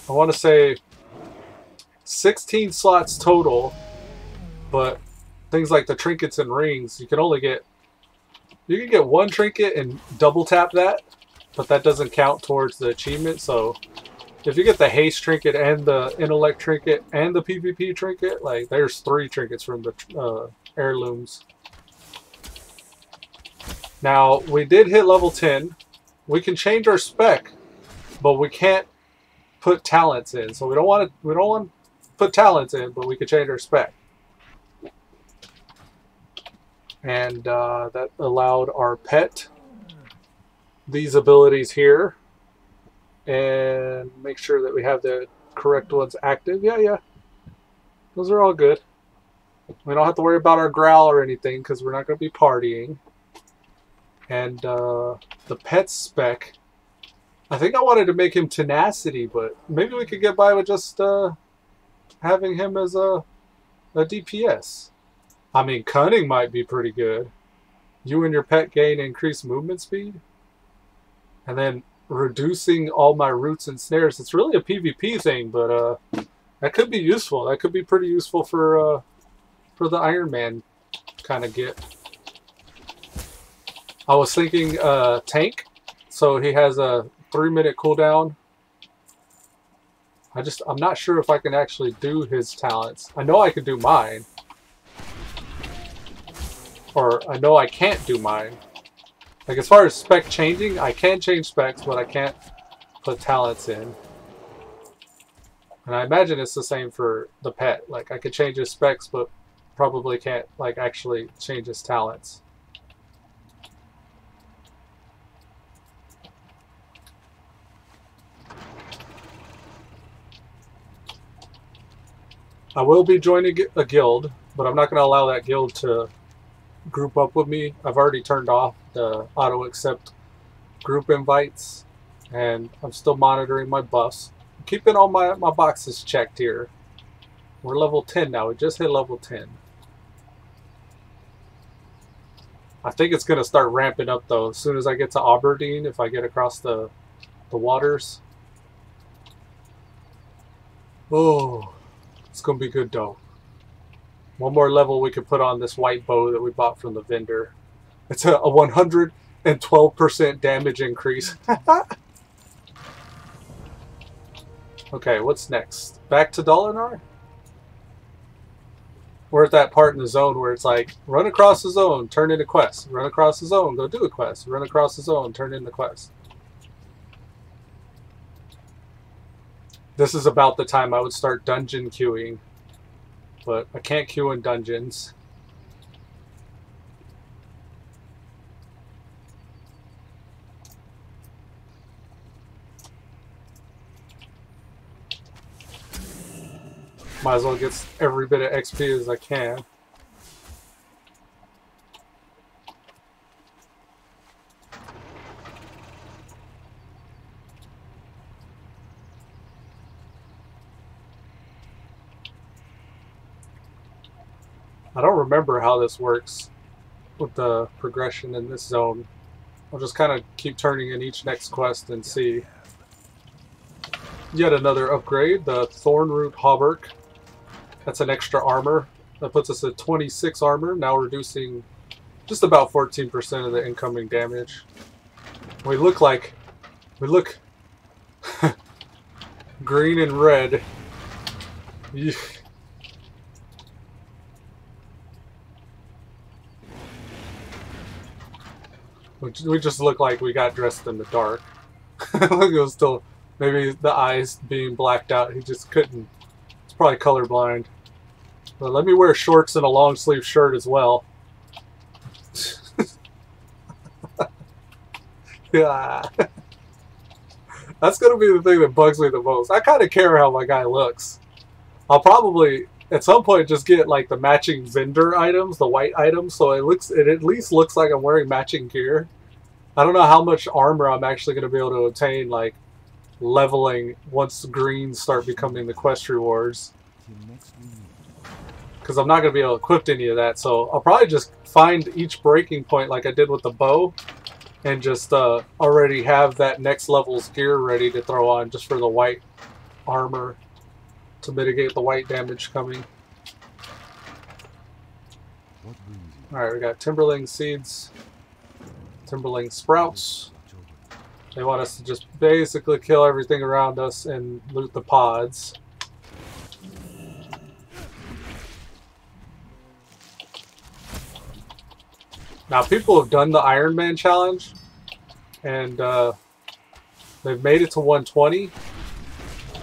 I want to say 16 slots total, but things like the trinkets and rings, you can get one trinket and double tap that, but that doesn't count towards the achievement. So if you get the haste trinket and the intellect trinket and the PvP trinket, like there's 3 trinkets from the heirlooms. Now we did hit level 10. We can change our spec, but we can't put talents in. So we don't want to put talents in, but we can change our spec. And that allowed our pet these abilities here. And make sure that we have the correct ones active. Yeah. Those are all good. We don't have to worry about our growl or anything because we're not going to be partying. And the pet spec, I think I wanted to make him tenacity, but maybe we could get by with just having him as a DPS. I mean, cunning might be pretty good. You and your pet gain increased movement speed. And then reducing all my roots and snares. It's really a PvP thing, but that could be useful. That could be pretty useful for the Ironman kind of get. I was thinking tank, so he has a 3-minute cooldown. I'm not sure if I can actually do his talents. I know I can do mine. Or I know I can't do mine. Like as far as spec changing, I can change specs, but I can't put talents in. And I imagine it's the same for the pet. Like I could change his specs, but probably can't like actually change his talents. I will be joining a guild, but I'm not going to allow that guild to group up with me. I've already turned off the auto accept group invites, and I'm still monitoring my buffs. keeping all my boxes checked here. We're level 10 now. We just hit level 10. I think it's going to start ramping up, though, as soon as I get to Aberdeen, if I get across the waters. Oh, it's going to be good, though. One more level we could put on this white bow that we bought from the vendor. It's a 112% damage increase. Okay, what's next? Back to Dolinar? We're at that part in the zone where it's like, run across the zone, turn in a quest. Run across the zone, go do a quest. Run across the zone, turn in the quest. This is about the time I would start dungeon queuing. But I can't queue in dungeons. Might as well get every bit of XP as I can. I don't remember how this works with the progression in this zone. I'll just kind of keep turning in each next quest and see. Yet another upgrade, the Thornroot Hauberk. That's an extra armor. That puts us at 26 armor, now reducing just about 14% of the incoming damage. We look green and red. Yeah. We just look like we got dressed in the dark. It was still maybe the eyes being blacked out. He just couldn't. It's probably colorblind. But let me wear shorts and a long sleeve shirt as well. Yeah. That's gonna be the thing that bugs me the most. I kind of care how my guy looks. I'll probably at some point just get like the matching vendor items, the white items, so it at least looks like I'm wearing matching gear. I don't know how much armor I'm actually going to be able to obtain, like leveling once the greens start becoming the quest rewards. Because I'm not going to be able to equip any of that, so I'll probably just find each breaking point like I did with the bow, and just already have that next level's gear ready to throw on just for the white armor to mitigate the white damage coming. Alright, we got Timberling seeds, Timberling sprouts. They want us to just basically kill everything around us and loot the pods. Now, people have done the Ironman challenge, and they've made it to 120.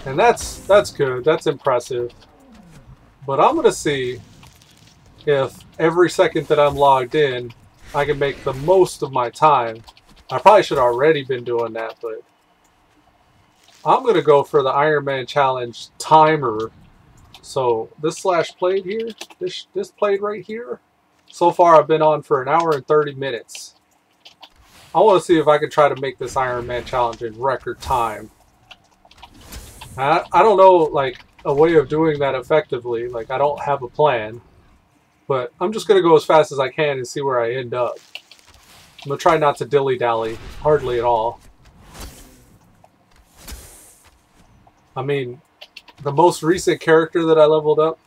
And that's good. That's impressive. But I'm going to see if every second that I'm logged in, I can make the most of my time. I probably should have already been doing that, but I'm going to go for the Ironman Challenge timer. So this slash played here, this played right here. So far I've been on for 1 hour and 30 minutes. I want to see if I can try to make this Ironman Challenge in record time. I don't know, like, a way of doing that effectively. Like, I don't have a plan. But I'm just going to go as fast as I can and see where I end up. I'm going to try not to dilly-dally. Hardly at all. I mean, the most recent character that I leveled up,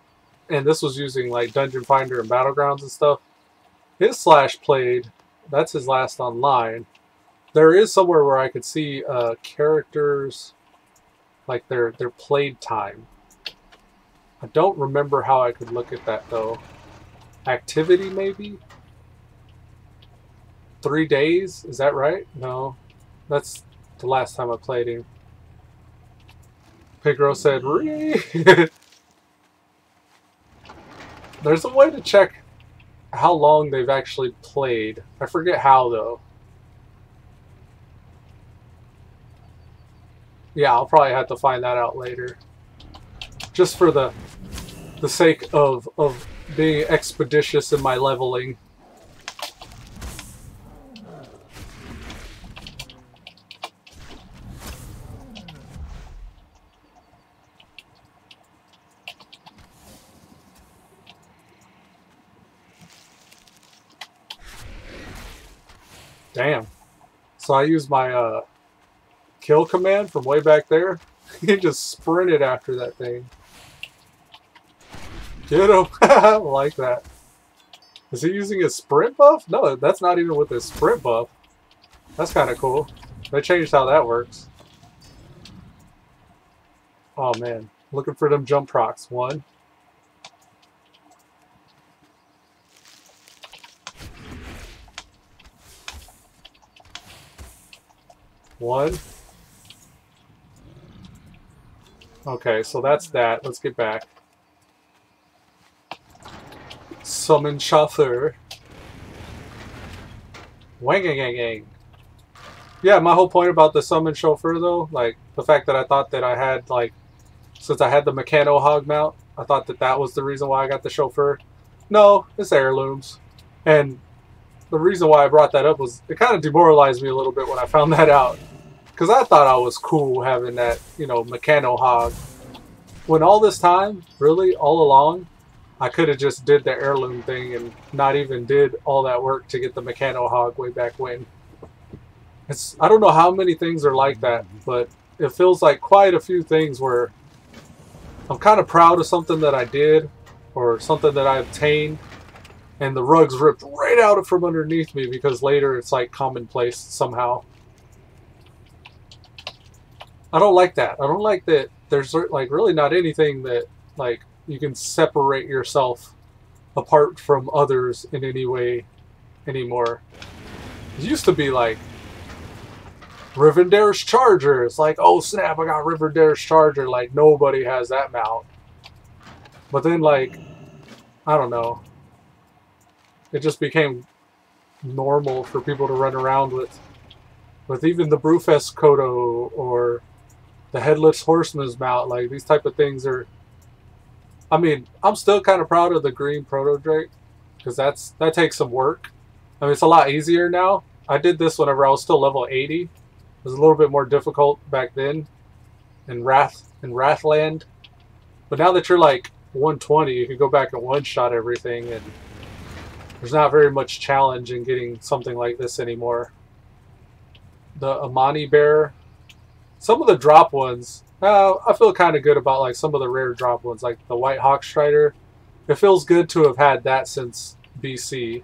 and this was using, like, Dungeon Finder and Battlegrounds and stuff, his slash played. That's his last online. There is somewhere where I could see characters... like their played time. I don't remember how I could look at that though. Activity maybe? 3 days? Is that right? No. That's the last time I played him. Pigro said, "Ree." There's a way to check how long they've actually played. I forget how though. Yeah, I'll probably have to find that out later. Just for the sake of being expeditious in my leveling. Damn. So I used my kill command from way back there. He just sprinted after that thing. Get him. I like that. Is he using his sprint buff? No, that's not even with his sprint buff. That's kind of cool. They changed how that works. Oh man. Looking for them jump procs. 1. One. Okay, so that's that. Let's get back. Summon Chauffeur. Wang-a-gang-gang. Yeah, my whole point about the summon chauffeur though, like the fact that I thought that I had like, since I had the Mechano Hog mount, I thought that that was the reason why I got the chauffeur. No, it's heirlooms. And the reason why I brought that up was it kind of demoralized me a little bit when I found that out. Because I thought I was cool having that, you know, Mechano Hog. When all this time, really, all along, I could have just did the heirloom thing and not even did all that work to get the Mechano Hog way back when. I don't know how many things are like that, but it feels like quite a few things where I'm kind of proud of something that I did or something that I obtained, and the rug's ripped right out from underneath me because later it's like commonplace somehow. I don't like that. I don't like that there's like really not anything that like you can separate yourself apart from others in any way anymore. It used to be like Rivendare's Charger. It's like, oh snap, I got Rivendare's Charger. Like, nobody has that mount. But then, like, I don't know. It just became normal for people to run around with even the Brewfest Kodo or the Headless Horseman's mount. Like, these type of things are... I mean, I'm still kind of proud of the green Proto Drake because that takes some work. I mean, it's a lot easier now. I did this whenever I was still level 80. It was a little bit more difficult back then in Wrathland. But now that you're like 120, you can go back and one-shot everything, and there's not very much challenge in getting something like this anymore. The Amani Bear, some of the drop ones, I feel kind of good about like some of the rare drop ones, like the White Hawk Strider. It feels good to have had that since BC.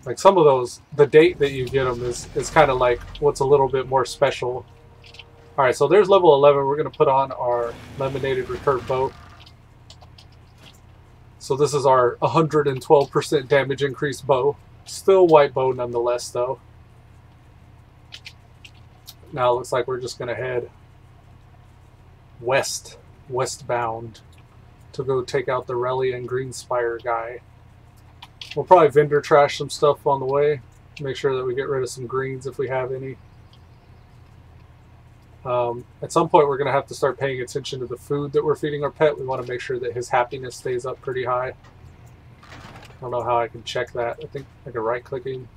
Like some of those, the date that you get them is kind of like what's a little bit more special. Alright, so there's level 11. We're going to put on our Lemonaded Recurve Bow. So this is our 112% damage increase bow. Still white bow nonetheless though. Now it looks like we're just going to head westbound to go take out the Relian Greenspire guy. We'll probably vendor trash some stuff on the way. Make sure that we get rid of some greens if we have any. At some point we're going to have to start paying attention to the food that we're feeding our pet. We want to make sure that his happiness stays up pretty high. I don't know how I can check that. I think like a right-clicking.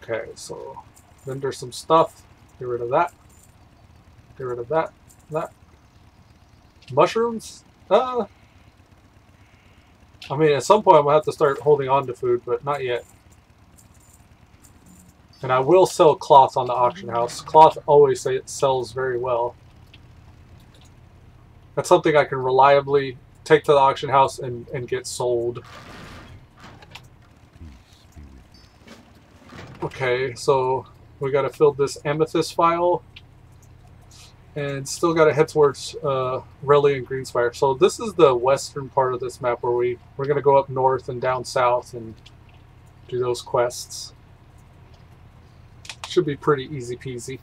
Okay, so vendor some stuff. Get rid of that. Get rid of that. That. Mushrooms? I mean, at some point I'm going to have to start holding on to food, but not yet. And I will sell cloth on the auction house. Cloth always sells very well. That's something I can reliably take to the auction house and get sold. Okay, so we got to fill this amethyst file. And still got to head towards Relian Greenspire. So this is the western part of this map where we're going to go up north and down south and do those quests. Should be pretty easy peasy.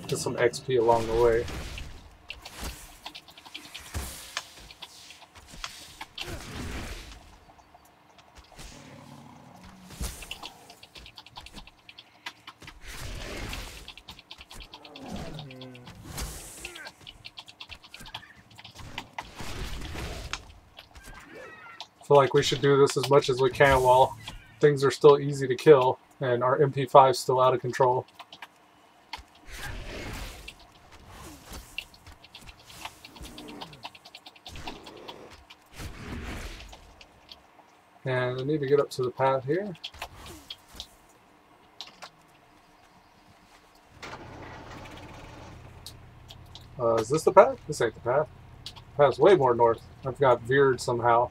Get some XP along the way. I feel like we should do this as much as we can while things are still easy to kill and our MP5 is still out of control. And I need to get up to the path here. Is this the path? This ain't the path. The path's way more north. I've got veered somehow.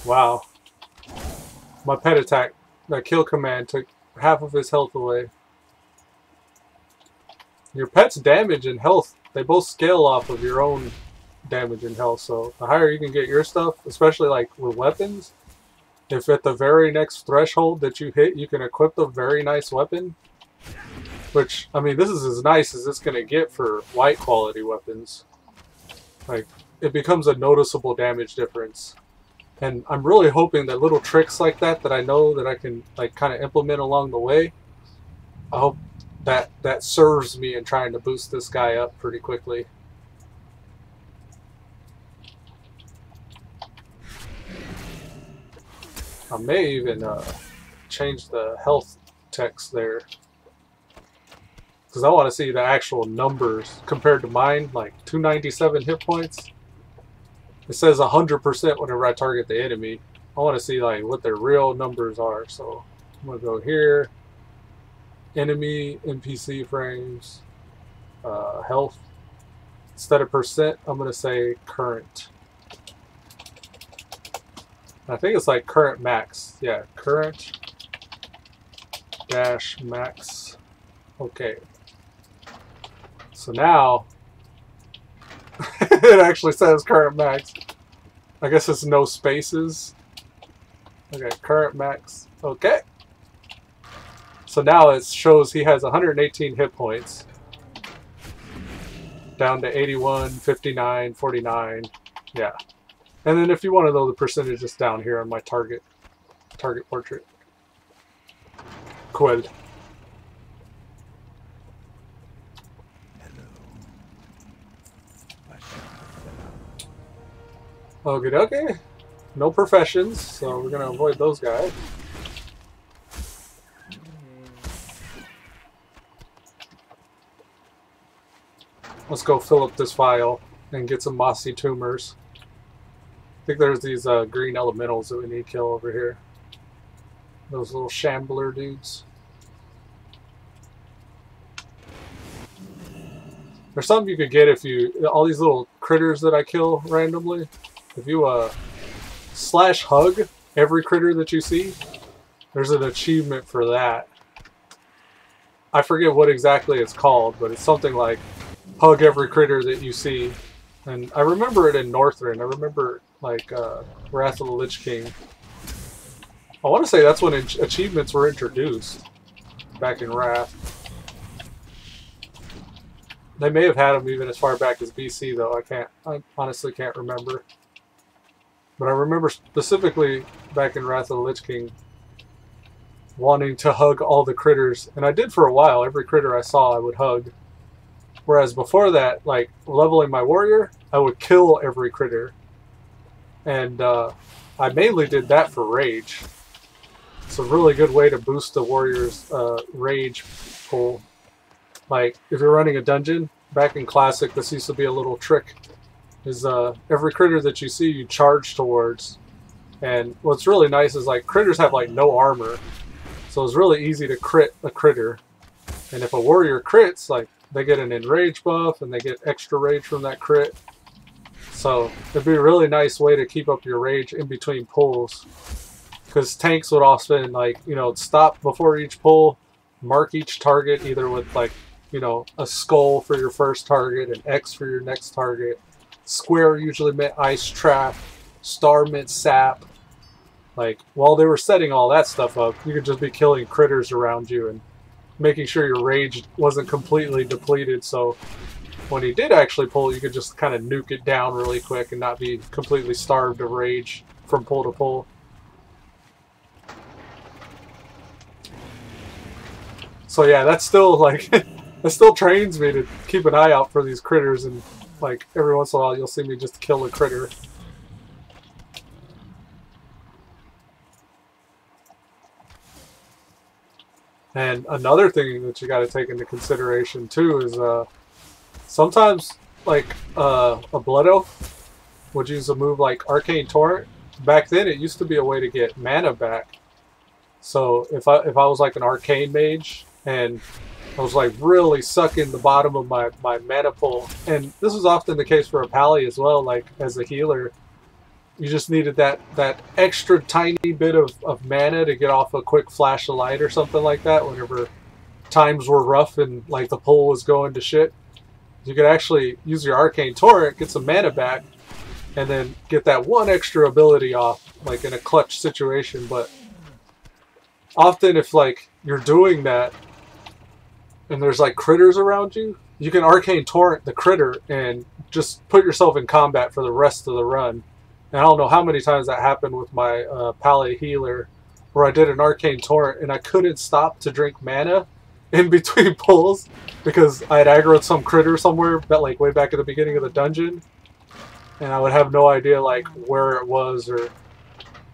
Wow. My pet attack, that kill command, took half of his health away. Your pet's damage and health, they both scale off of your own damage and health. So the higher you can get your stuff, especially like with weapons, if at the very next threshold that you hit, you can equip a very nice weapon. Which, I mean, this is as nice as it's going to get for white quality weapons. Like, it becomes a noticeable damage difference. And I'm really hoping that little tricks like that I know that I can like kind of implement along the way, I hope that that serves me in trying to boost this guy up pretty quickly. I may even change the health text there, because I want to see the actual numbers compared to mine, like 297 hit points. It says 100% whenever I target the enemy. I want to see like what their real numbers are. So I'm going to go here. Enemy, NPC frames, health. Instead of percent, I'm going to say current. I think it's like current max. Yeah, current dash max. Okay. So now it actually says current max. I guess it's no spaces. Okay, current max. Okay. So now it shows he has 118 hit points. Down to 81, 59, 49. Yeah. And then if you want to know the percentages down here on my target portrait. Cool. Okay, okay. No professions, so we're gonna avoid those guys. Let's go fill up this vial and get some mossy tumors. I think there's these green elementals that we need to kill over here. Those little shambler dudes. There's something you could get if you... all these little critters that I kill randomly. If you slash hug every critter that you see, there's an achievement for that. I forget what exactly it's called, but it's something like hug every critter that you see. And I remember it in Northrend. I remember like Wrath of the Lich King. I want to say that's when achievements were introduced back in Wrath. They may have had them even as far back as BC, though. I honestly can't remember. But I remember specifically back in Wrath of the Lich King wanting to hug all the critters. And I did for a while. Every critter I saw I would hug. Whereas before that, like leveling my warrior, I would kill every critter. And I mainly did that for rage. It's a really good way to boost the warrior's rage pool. Like, if you're running a dungeon, back in Classic, this used to be a little trick. Is every critter that you see, you charge towards. And what's really nice is, like, critters have, like, no armor. So it's really easy to crit a critter. And if a warrior crits, like, they get an enrage buff, and they get extra rage from that crit. So it'd be a really nice way to keep up your rage in between pulls. Because tanks would often, like, you know, stop before each pull, mark each target either with, like, you know, a skull for your first target, an X for your next target. Square usually meant ice trap, star meant sap. Like, while they were setting all that stuff up, you could just be killing critters around you and making sure your rage wasn't completely depleted, so when he did actually pull, you could just kind of nuke it down really quick and not be completely starved of rage from pull to pull. So yeah, that's still like It still trains me to keep an eye out for these critters, and like every once in a while you'll see me just kill a critter. And another thing that you got to take into consideration too is sometimes like a Blood Elf would use a move like Arcane Torrent. Back then it used to be a way to get mana back. So if I was like an Arcane Mage and I was like really sucking the bottom of my mana pool, and this was often the case for a Pally as well, like as a healer, you just needed that extra tiny bit of mana to get off a quick flash of light or something like that whenever times were rough and like the pool was going to shit. You could actually use your Arcane Torrent, get some mana back, and then get that one extra ability off, like in a clutch situation. But often if like you're doing that and there's like critters around you, you can Arcane Torrent the critter and just put yourself in combat for the rest of the run. And I don't know how many times that happened with my Pally healer, where I did an Arcane Torrent and I couldn't stop to drink mana in between pulls because I had aggroed some critter somewhere, but like way back at the beginning of the dungeon, and I would have no idea like where it was, or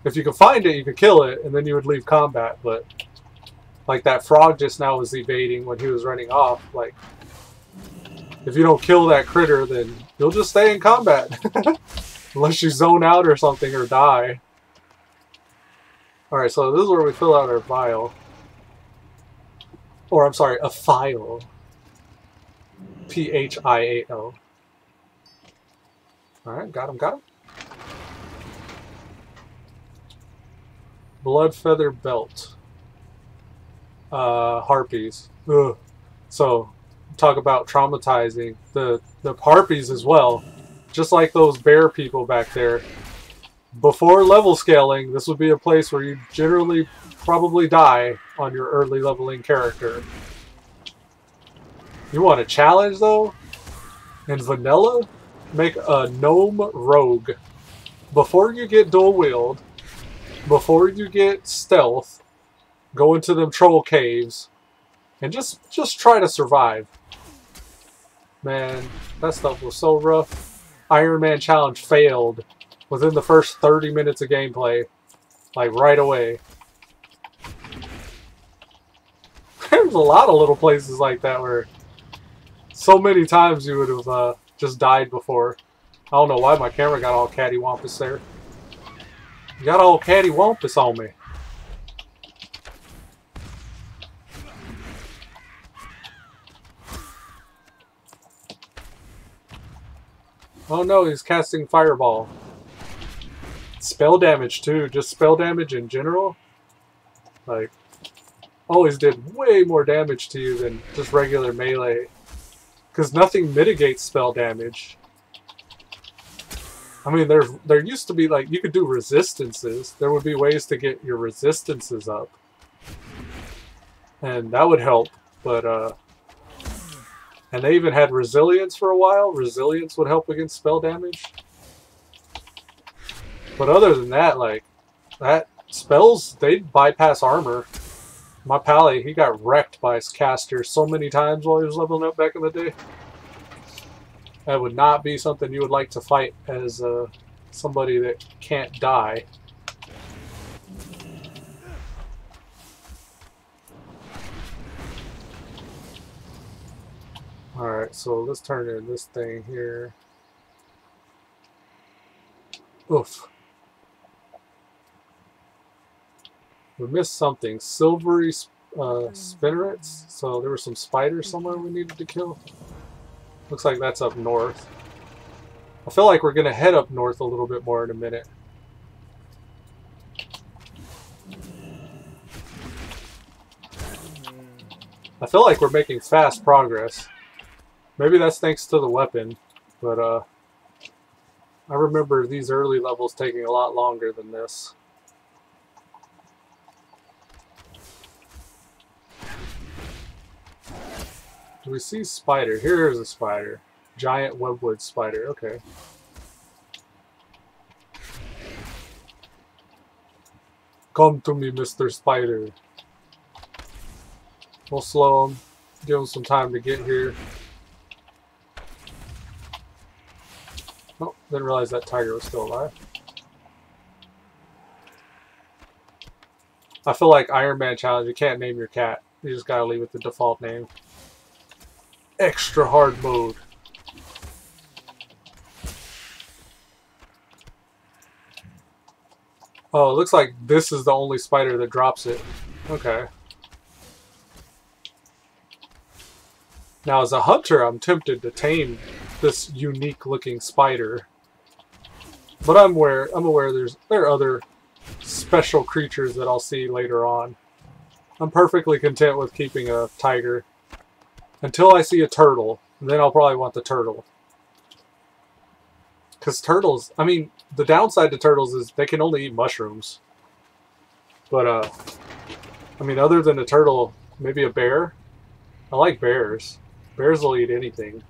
if you could find it, you could kill it, and then you would leave combat. But like that frog just now was evading when he was running off. Like if you don't kill that critter, then you'll just stay in combat. Unless you zone out or something or die. Alright, so this is where we fill out our vial. Or, I'm sorry, a file. P-H-I-A-L. Alright, got him. Blood Feather Belt. Harpies. Ugh. So, talk about traumatizing. The harpies as well. Just like those bear people back there. Before level scaling, this would be a place where you generally probably die on your early leveling character. You want a challenge though? In vanilla, make a gnome rogue. Before you get dual wield, before you get stealth, go into them troll caves and just try to survive. Man, that stuff was so rough. Ironman challenge failed within the first 30 minutes of gameplay, like right away. There's a lot of little places like that where so many times you would have just died before. I don't know why my camera got all cattywampus there. You got all cattywampus on me. Oh no, he's casting Fireball. Spell damage too, just spell damage in general. Like, always did way more damage to you than just regular melee. Because nothing mitigates spell damage. I mean, there used to be, like, you could do resistances. There would be ways to get your resistances up. And that would help, but, and they even had resilience for a while. Resilience would help against spell damage. But other than that, like, that spells, they bypass armor. My Pally, he got wrecked by his caster so many times while he was leveling up back in the day. That would not be something you would like to fight as somebody that can't die. Alright, so let's turn in this thing here. Oof. We missed something. Silvery spinnerets. So there were some spiders somewhere we needed to kill. Looks like that's up north. I feel like we're going to head up north a little bit more in a minute. I feel like we're making fast progress. Maybe that's thanks to the weapon, but I remember these early levels taking a lot longer than this. Do we see spider? Here's a spider. Giant webwood spider. Okay. Come to me, Mr. Spider. We'll slow him. Give him some time to get here. Oh, didn't realize that tiger was still alive. I feel like Ironman challenge, you can't name your cat. You just gotta leave it the default name. Extra hard mode. Oh, it looks like this is the only spider that drops it. Okay. Now, as a hunter, I'm tempted to tame this unique-looking spider. But I'm aware there are other special creatures that I'll see later on. I'm perfectly content with keeping a tiger. Until I see a turtle. And then I'll probably want the turtle. Because turtles, I mean, the downside to turtles is they can only eat mushrooms. But, I mean, other than a turtle, maybe a bear? I like bears. Bears will eat anything.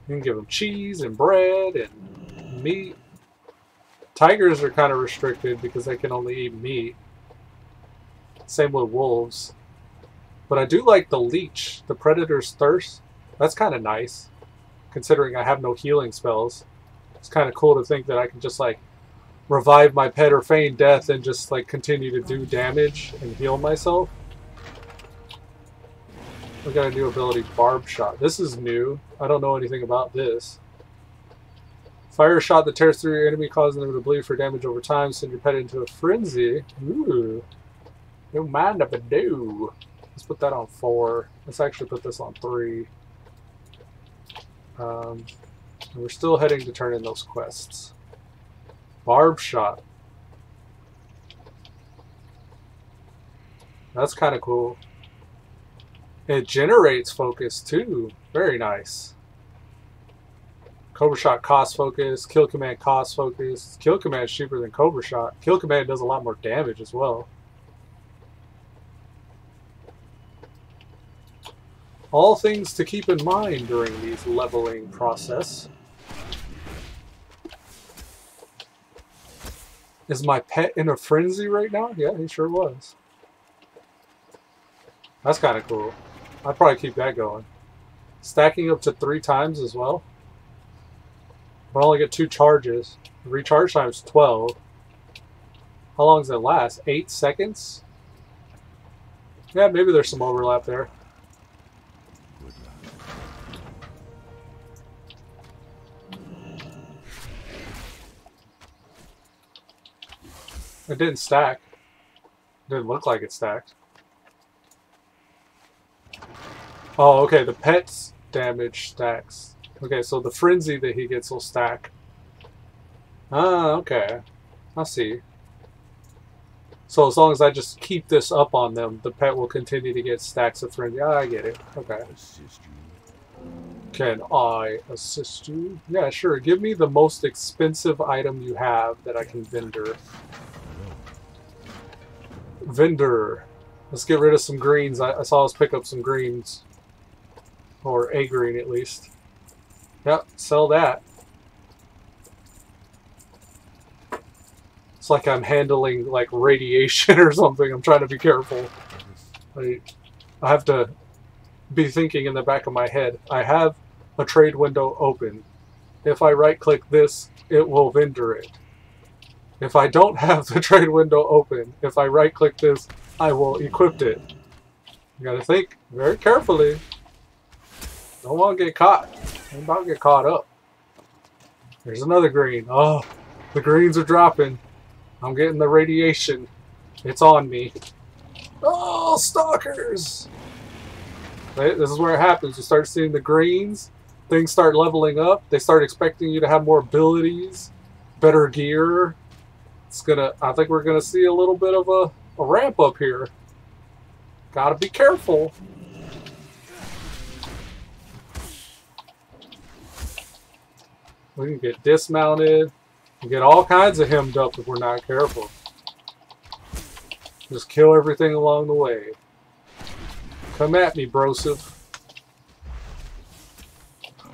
You can give them cheese and bread and meat. Tigers are kind of restricted because they can only eat meat. Same with wolves. But I do like the leech, the predator's thirst. That's kind of nice, considering I have no healing spells. It's kind of cool to think that I can just like revive my pet or feign death and just like continue to do damage and heal myself. We got a new ability, Barb Shot. This is new. I don't know anything about this. Fire a shot that tears through your enemy, causing them to bleed for damage over time. Send your pet into a frenzy. Ooh. No mind of a do. Let's put that on 4. Let's actually put this on 3. And we're still heading to turn in those quests. Barb Shot. That's kind of cool. It generates focus too. Very nice. Cobra Shot cost focus. Kill Command cost focus. Kill Command is cheaper than Cobra Shot. Kill Command does a lot more damage as well. All things to keep in mind during these leveling process. Is my pet in a frenzy right now? Yeah, he sure was. That's kind of cool. I'd probably keep that going. Stacking up to 3 times as well. But I only get 2 charges. The recharge time is 12. How long does it last? 8 seconds? Yeah, maybe there's some overlap there. It didn't stack. It didn't look like it stacked. Oh, okay, the pet's damage stacks. Okay, so the frenzy that he gets will stack. Ah, okay. I see. So as long as I just keep this up on them, the pet will continue to get stacks of frenzy. Ah, I get it. Okay. Can I assist you? Yeah, sure. Give me the most expensive item you have that I can vendor. Vendor. Let's get rid of some greens. I saw us pick up some greens. Or a green at least. Yep, sell that. It's like I'm handling like radiation or something. I'm trying to be careful. I have to be thinking in the back of my head. I have a trade window open. If I right click this, it will vendor it. If I don't have the trade window open, if I right click this, I will equip it. You gotta think very carefully. Don't want to get caught. I'm about to get caught up. There's another green. Oh, the greens are dropping. I'm getting the radiation. It's on me. Oh, stalkers! This is where it happens. You start seeing the greens. Things start leveling up. They start expecting you to have more abilities, better gear. I think we're gonna see a little bit of a ramp up here. Gotta be careful. We can get dismounted. We get all kinds of hemmed up if we're not careful. Just kill everything along the way. Come at me, brosif.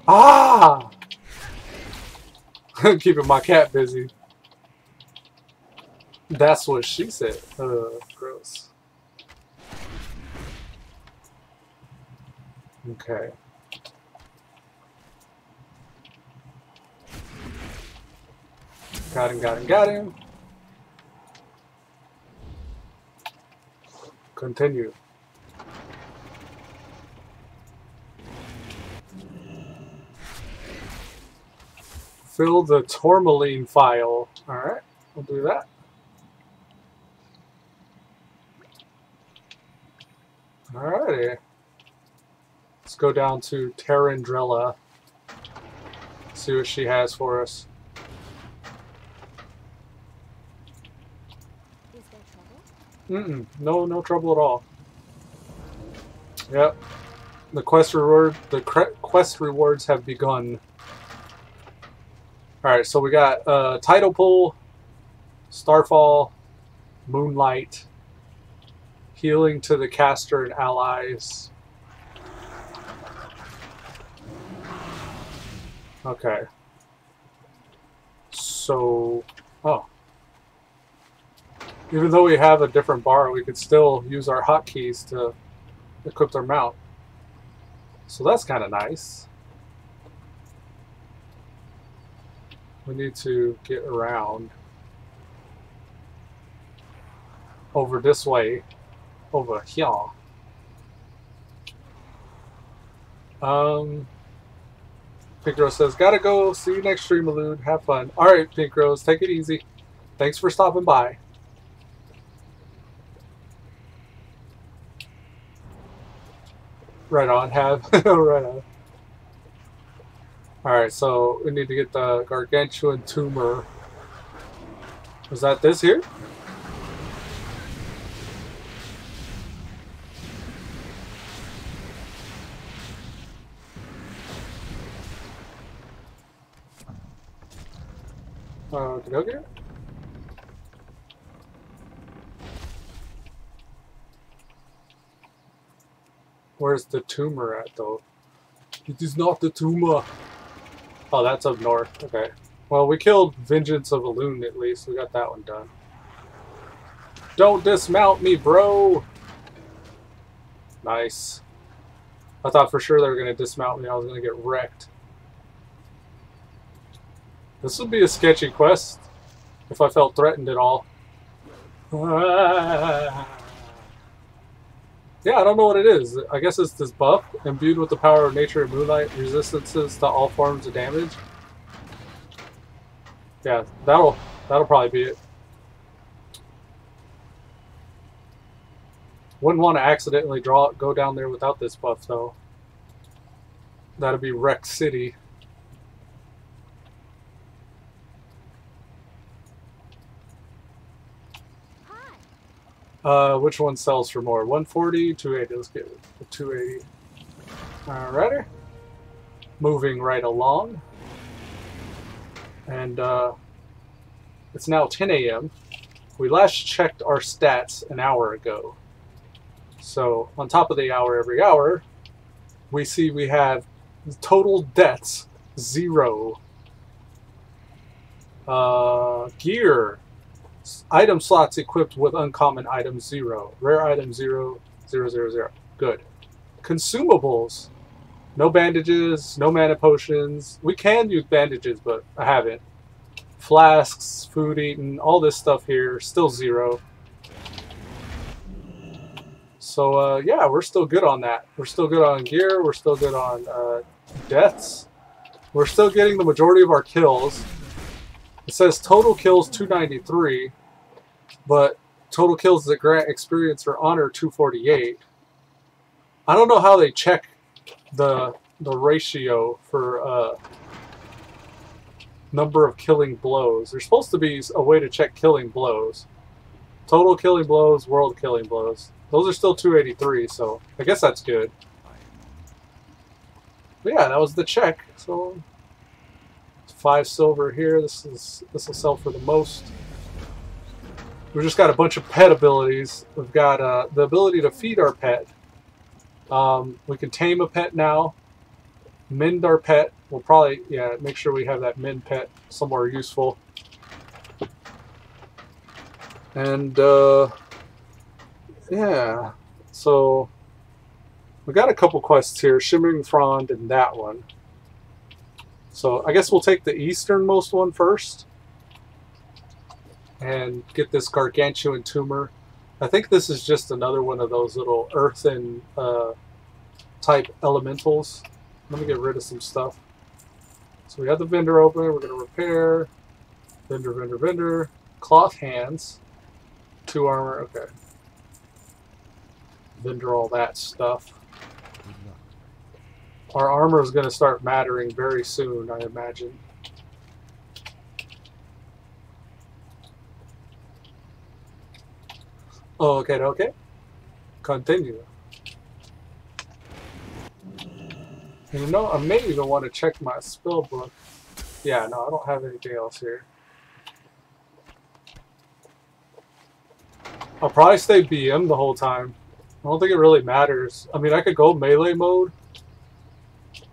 Ah! Keeping my cat busy. That's what she said. Gross. Okay. Got him, got him, got him. Continue. Fill the tourmaline file. Alright, we'll do that. Alrighty. Let's go down to Terrandrella. See what she has for us. Is there trouble? No trouble at all. Yep. The quest rewards have begun. Alright, so we got Tidal Pool, Starfall, Moonlight, Healing to the caster and allies. Okay. So, oh. Even though we have a different bar, we could still use our hotkeys to equip our mount. So that's kind of nice. We need to get around over this way, over here. Pink Rose says, gotta go. See you next stream, Elude. Have fun. Alright, Pink Rose, take it easy. Thanks for stopping by. Right on, have. Right on. Alright, so we need to get the Gargantuan Tumor. Was that this here? Okay. Where's the tumor at, though? It is not the tumor. Oh, that's up north. Okay. Well, we killed Vengeance of Elude at least. We got that one done. Don't dismount me, bro! Nice. I thought for sure they were going to dismount me. I was going to get wrecked. This would be a sketchy quest if I felt threatened at all. Yeah, I don't know what it is. I guess it's this buff, imbued with the power of nature and moonlight, resistances to all forms of damage. Yeah, that'll probably be it. Wouldn't want to accidentally go down there without this buff, though. That'd be Wreck City. Which one sells for more? 140, 280. Let's get the 280. Alrighty. Moving right along. And it's now 10 a.m. We last checked our stats an hour ago. So on top of the hour every hour, we see we have total deaths 0. Gear. Item slots equipped with uncommon items 0. Rare item 0, 0, 0, 0. Good. Consumables. No bandages, no mana potions. We can use bandages, but I haven't. Flasks, food eaten, all this stuff here, still 0. So, yeah, we're still good on that. We're still good on gear. We're still good on deaths. We're still getting the majority of our kills. It says total kills 293, but total kills that grant experience or honor 248. I don't know how they check the ratio for number of killing blows. There's supposed to be a way to check killing blows. Total killing blows, world killing blows. Those are still 283, so I guess that's good. But yeah, that was the check. So 5 silver here. This will sell for the most. We've just got a bunch of pet abilities. We've got the ability to feed our pet. We can tame a pet now. Mend our pet. We'll probably, yeah, make sure we have that mend pet somewhere useful. And yeah, so We got a couple quests here, Shimmering Frond and that one. So I guess we'll take the easternmost one first and get this gargantuan tumor. I think this is just another one of those little earthen type elementals. Let me get rid of some stuff. So we have the vendor open. We're going to repair. Vendor. Cloth hands. 2 armor. Okay. Vendor all that stuff. Good luck. Our armor is going to start mattering very soon, I imagine. Okay. Continue. And you know, I may even want to check my spell book. Yeah, no, I don't have anything else here. I'll probably stay BM the whole time. I don't think it really matters. I mean, I could go melee mode,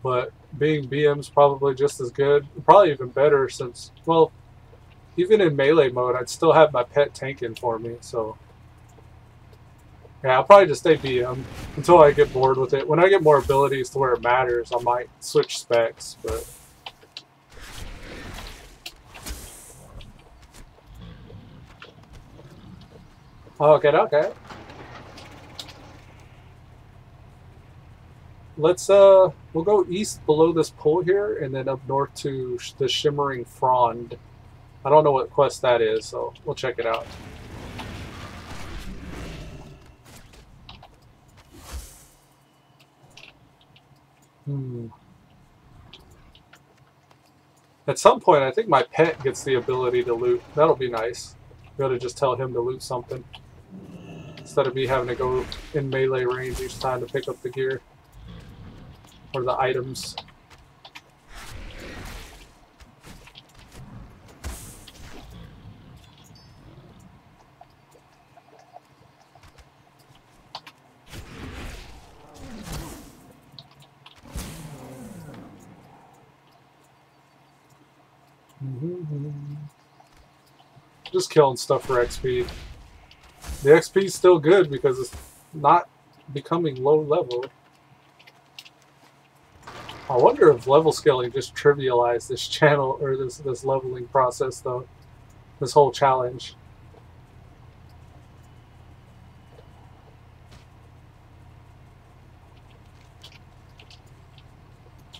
but being BM's probably just as good. Probably even better since, well, even in melee mode, I'd still have my pet tanking for me, so... Yeah, I'll probably just stay BM until I get bored with it. When I get more abilities to where it matters, I might switch specs, but... Okay. Let's, we'll go east below this pole here, and then up north to the Shimmering Frond. I don't know what quest that is, so we'll check it out. At some point, I think my pet gets the ability to loot. That'll be nice. Be able to just tell him to loot something. Instead of me having to go in melee range each time to pick up the gear. Or the items. Just killing stuff for XP. The XP is still good because it's not becoming low level. I wonder if level scaling just trivialized this channel or this leveling process though. This whole challenge.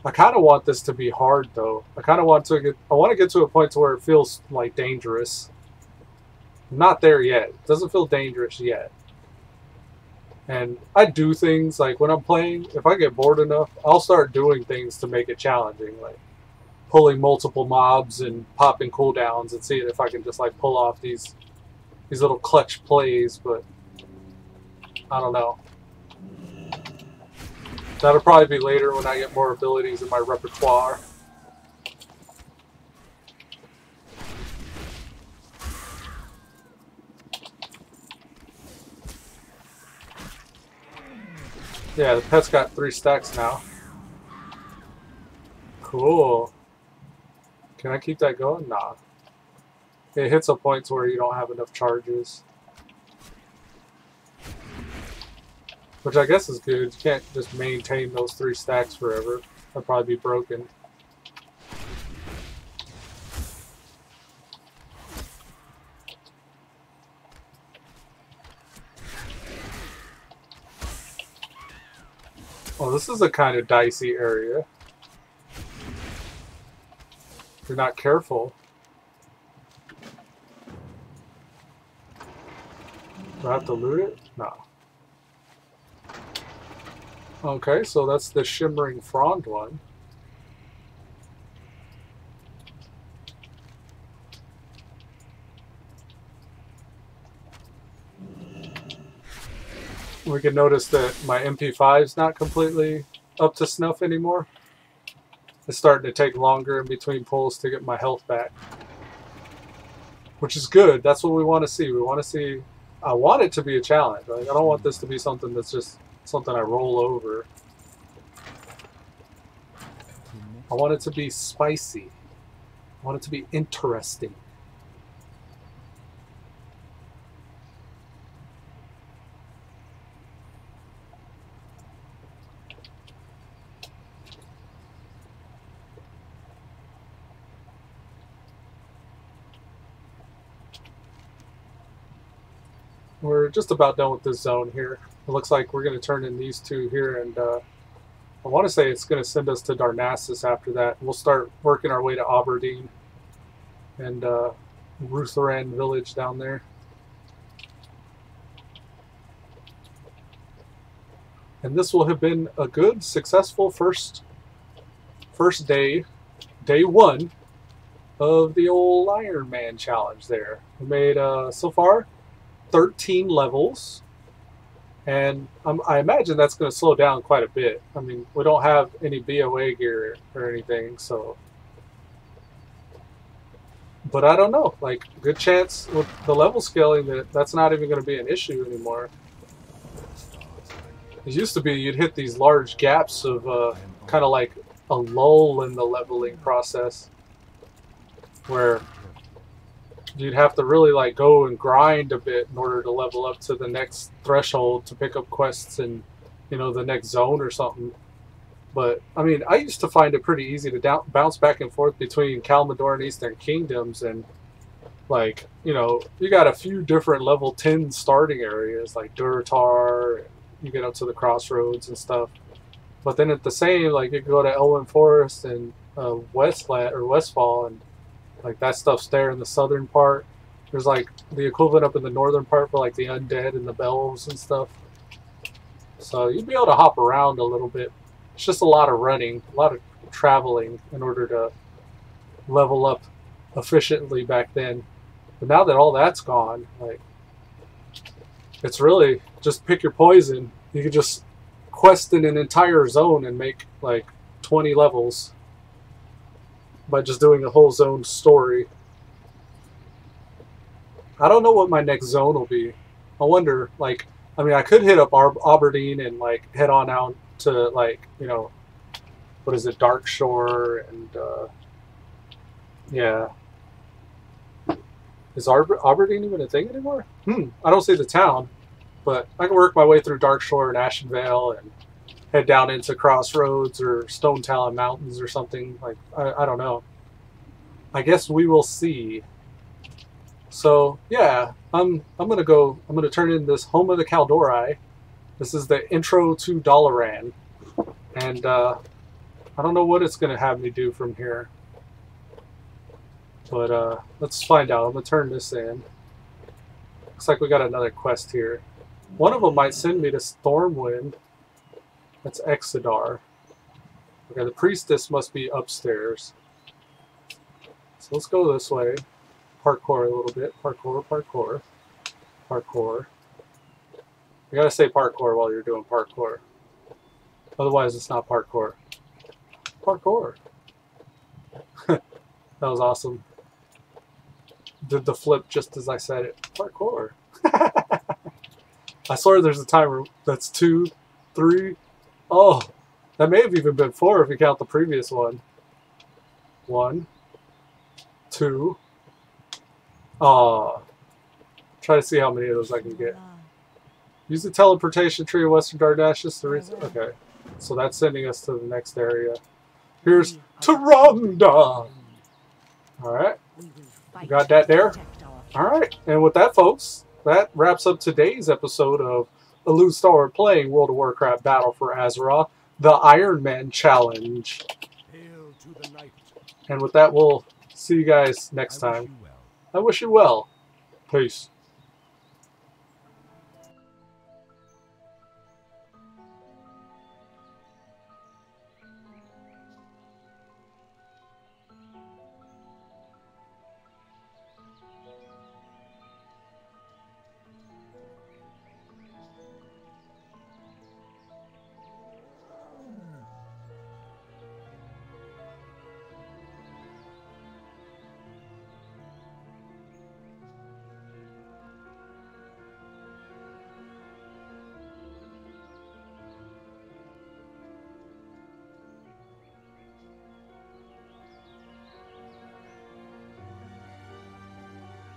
I kind of want this to be hard though. I want to get to a point to where it feels like dangerous. I'm not there yet. It doesn't feel dangerous yet. And I do things like when I'm playing, if I get bored enough, I'll start doing things to make it challenging, like pulling multiple mobs and popping cooldowns and seeing if I can just like pull off these little clutch plays, but I don't know. That'll probably be later when I get more abilities in my repertoire. Yeah, the pet's got 3 stacks now. Cool. Can I keep that going? Nah. It hits a point where you don't have enough charges. Which I guess is good. You can't just maintain those 3 stacks forever. That'd probably be broken. Oh, this is a kind of dicey area. If you're not careful. Do I have to loot it? No. Okay, so that's the Shimmering Frond one. We can notice that my MP5 is not completely up to snuff anymore. It's starting to take longer in between pulls to get my health back. Which is good. That's what we want to see. We want to see... I want it to be a challenge. Like, I don't want this to be something that's just something I roll over. I want it to be spicy. I want it to be interesting. we're just about done with this zone here. It looks like we're going to turn in these two here, and I want to say it's going to send us to Darnassus after that. We'll start working our way to Aberdeen and Ruthran village down there. And this will have been a good, successful first day, day one of the old Ironman challenge there. We made, so far, 13 levels. And I imagine that's going to slow down quite a bit. I mean, we don't have any BOA gear or anything, so... But I don't know. Like, good chance with the level scaling that that's not even going to be an issue anymore. It used to be you'd hit these large gaps of kind of like a lull in the leveling process, where you'd have to really like go and grind a bit in order to level up to the next threshold to pick up quests in, you know, the next zone or something. But I mean, I used to find it pretty easy to bounce back and forth between Kalmador and Eastern Kingdoms, and like, you know, you got a few different level 10 starting areas like Duratar, and you get up to the crossroads and stuff. But then at the same, like, you can go to Elwyn Forest and Westland or Westfall, and like that stuff's there in the southern part. There's like the equivalent up in the northern part for like the undead and the bells and stuff. So you'd be able to hop around a little bit. It's just a lot of running, a lot of traveling in order to level up efficiently back then. But now that all that's gone, like, it's really just pick your poison. You could just quest in an entire zone and make like 20 levels by just doing a whole zone story. I don't know what my next zone will be. I wonder, like, I mean, I could hit up Aberdeen and like head on out to, like, you know, what is it, Dark Shore, and yeah. Is Aberdeen even a thing anymore? I don't see the town, but I can work my way through Dark Shore and Ashenvale and head down into Crossroads or Stone Talon Mountains or something. Like, I don't know. I guess we will see. So yeah, I'm gonna turn in this Home of the Kaldori. This is the intro to Dalaran, and I don't know what it's gonna have me do from here, but let's find out. I'm gonna turn this in. Looks like we got another quest here. One of them might send me to Stormwind. That's Exodar. Okay, the priestess must be upstairs. So let's go this way. Parkour a little bit. Parkour, parkour, parkour. You gotta say parkour while you're doing parkour. Otherwise, it's not parkour. Parkour. That was awesome. Did the flip just as I said it. Parkour. I swear there's a timer. That's 2, 3. Oh, that may have even been 4 if you count the previous one. 1, 2. Try to see how many of those I can get. Use the teleportation tree of Western Darnassus to reach. Okay, so that's sending us to the next area. Here's Taronda. Alright, you got that there? Alright, and with that, folks, that wraps up today's episode of Elude Stalwart playing World of Warcraft Battle for Azeroth, the Ironman Challenge. And with that, we'll see you guys next time. I wish you well. Peace.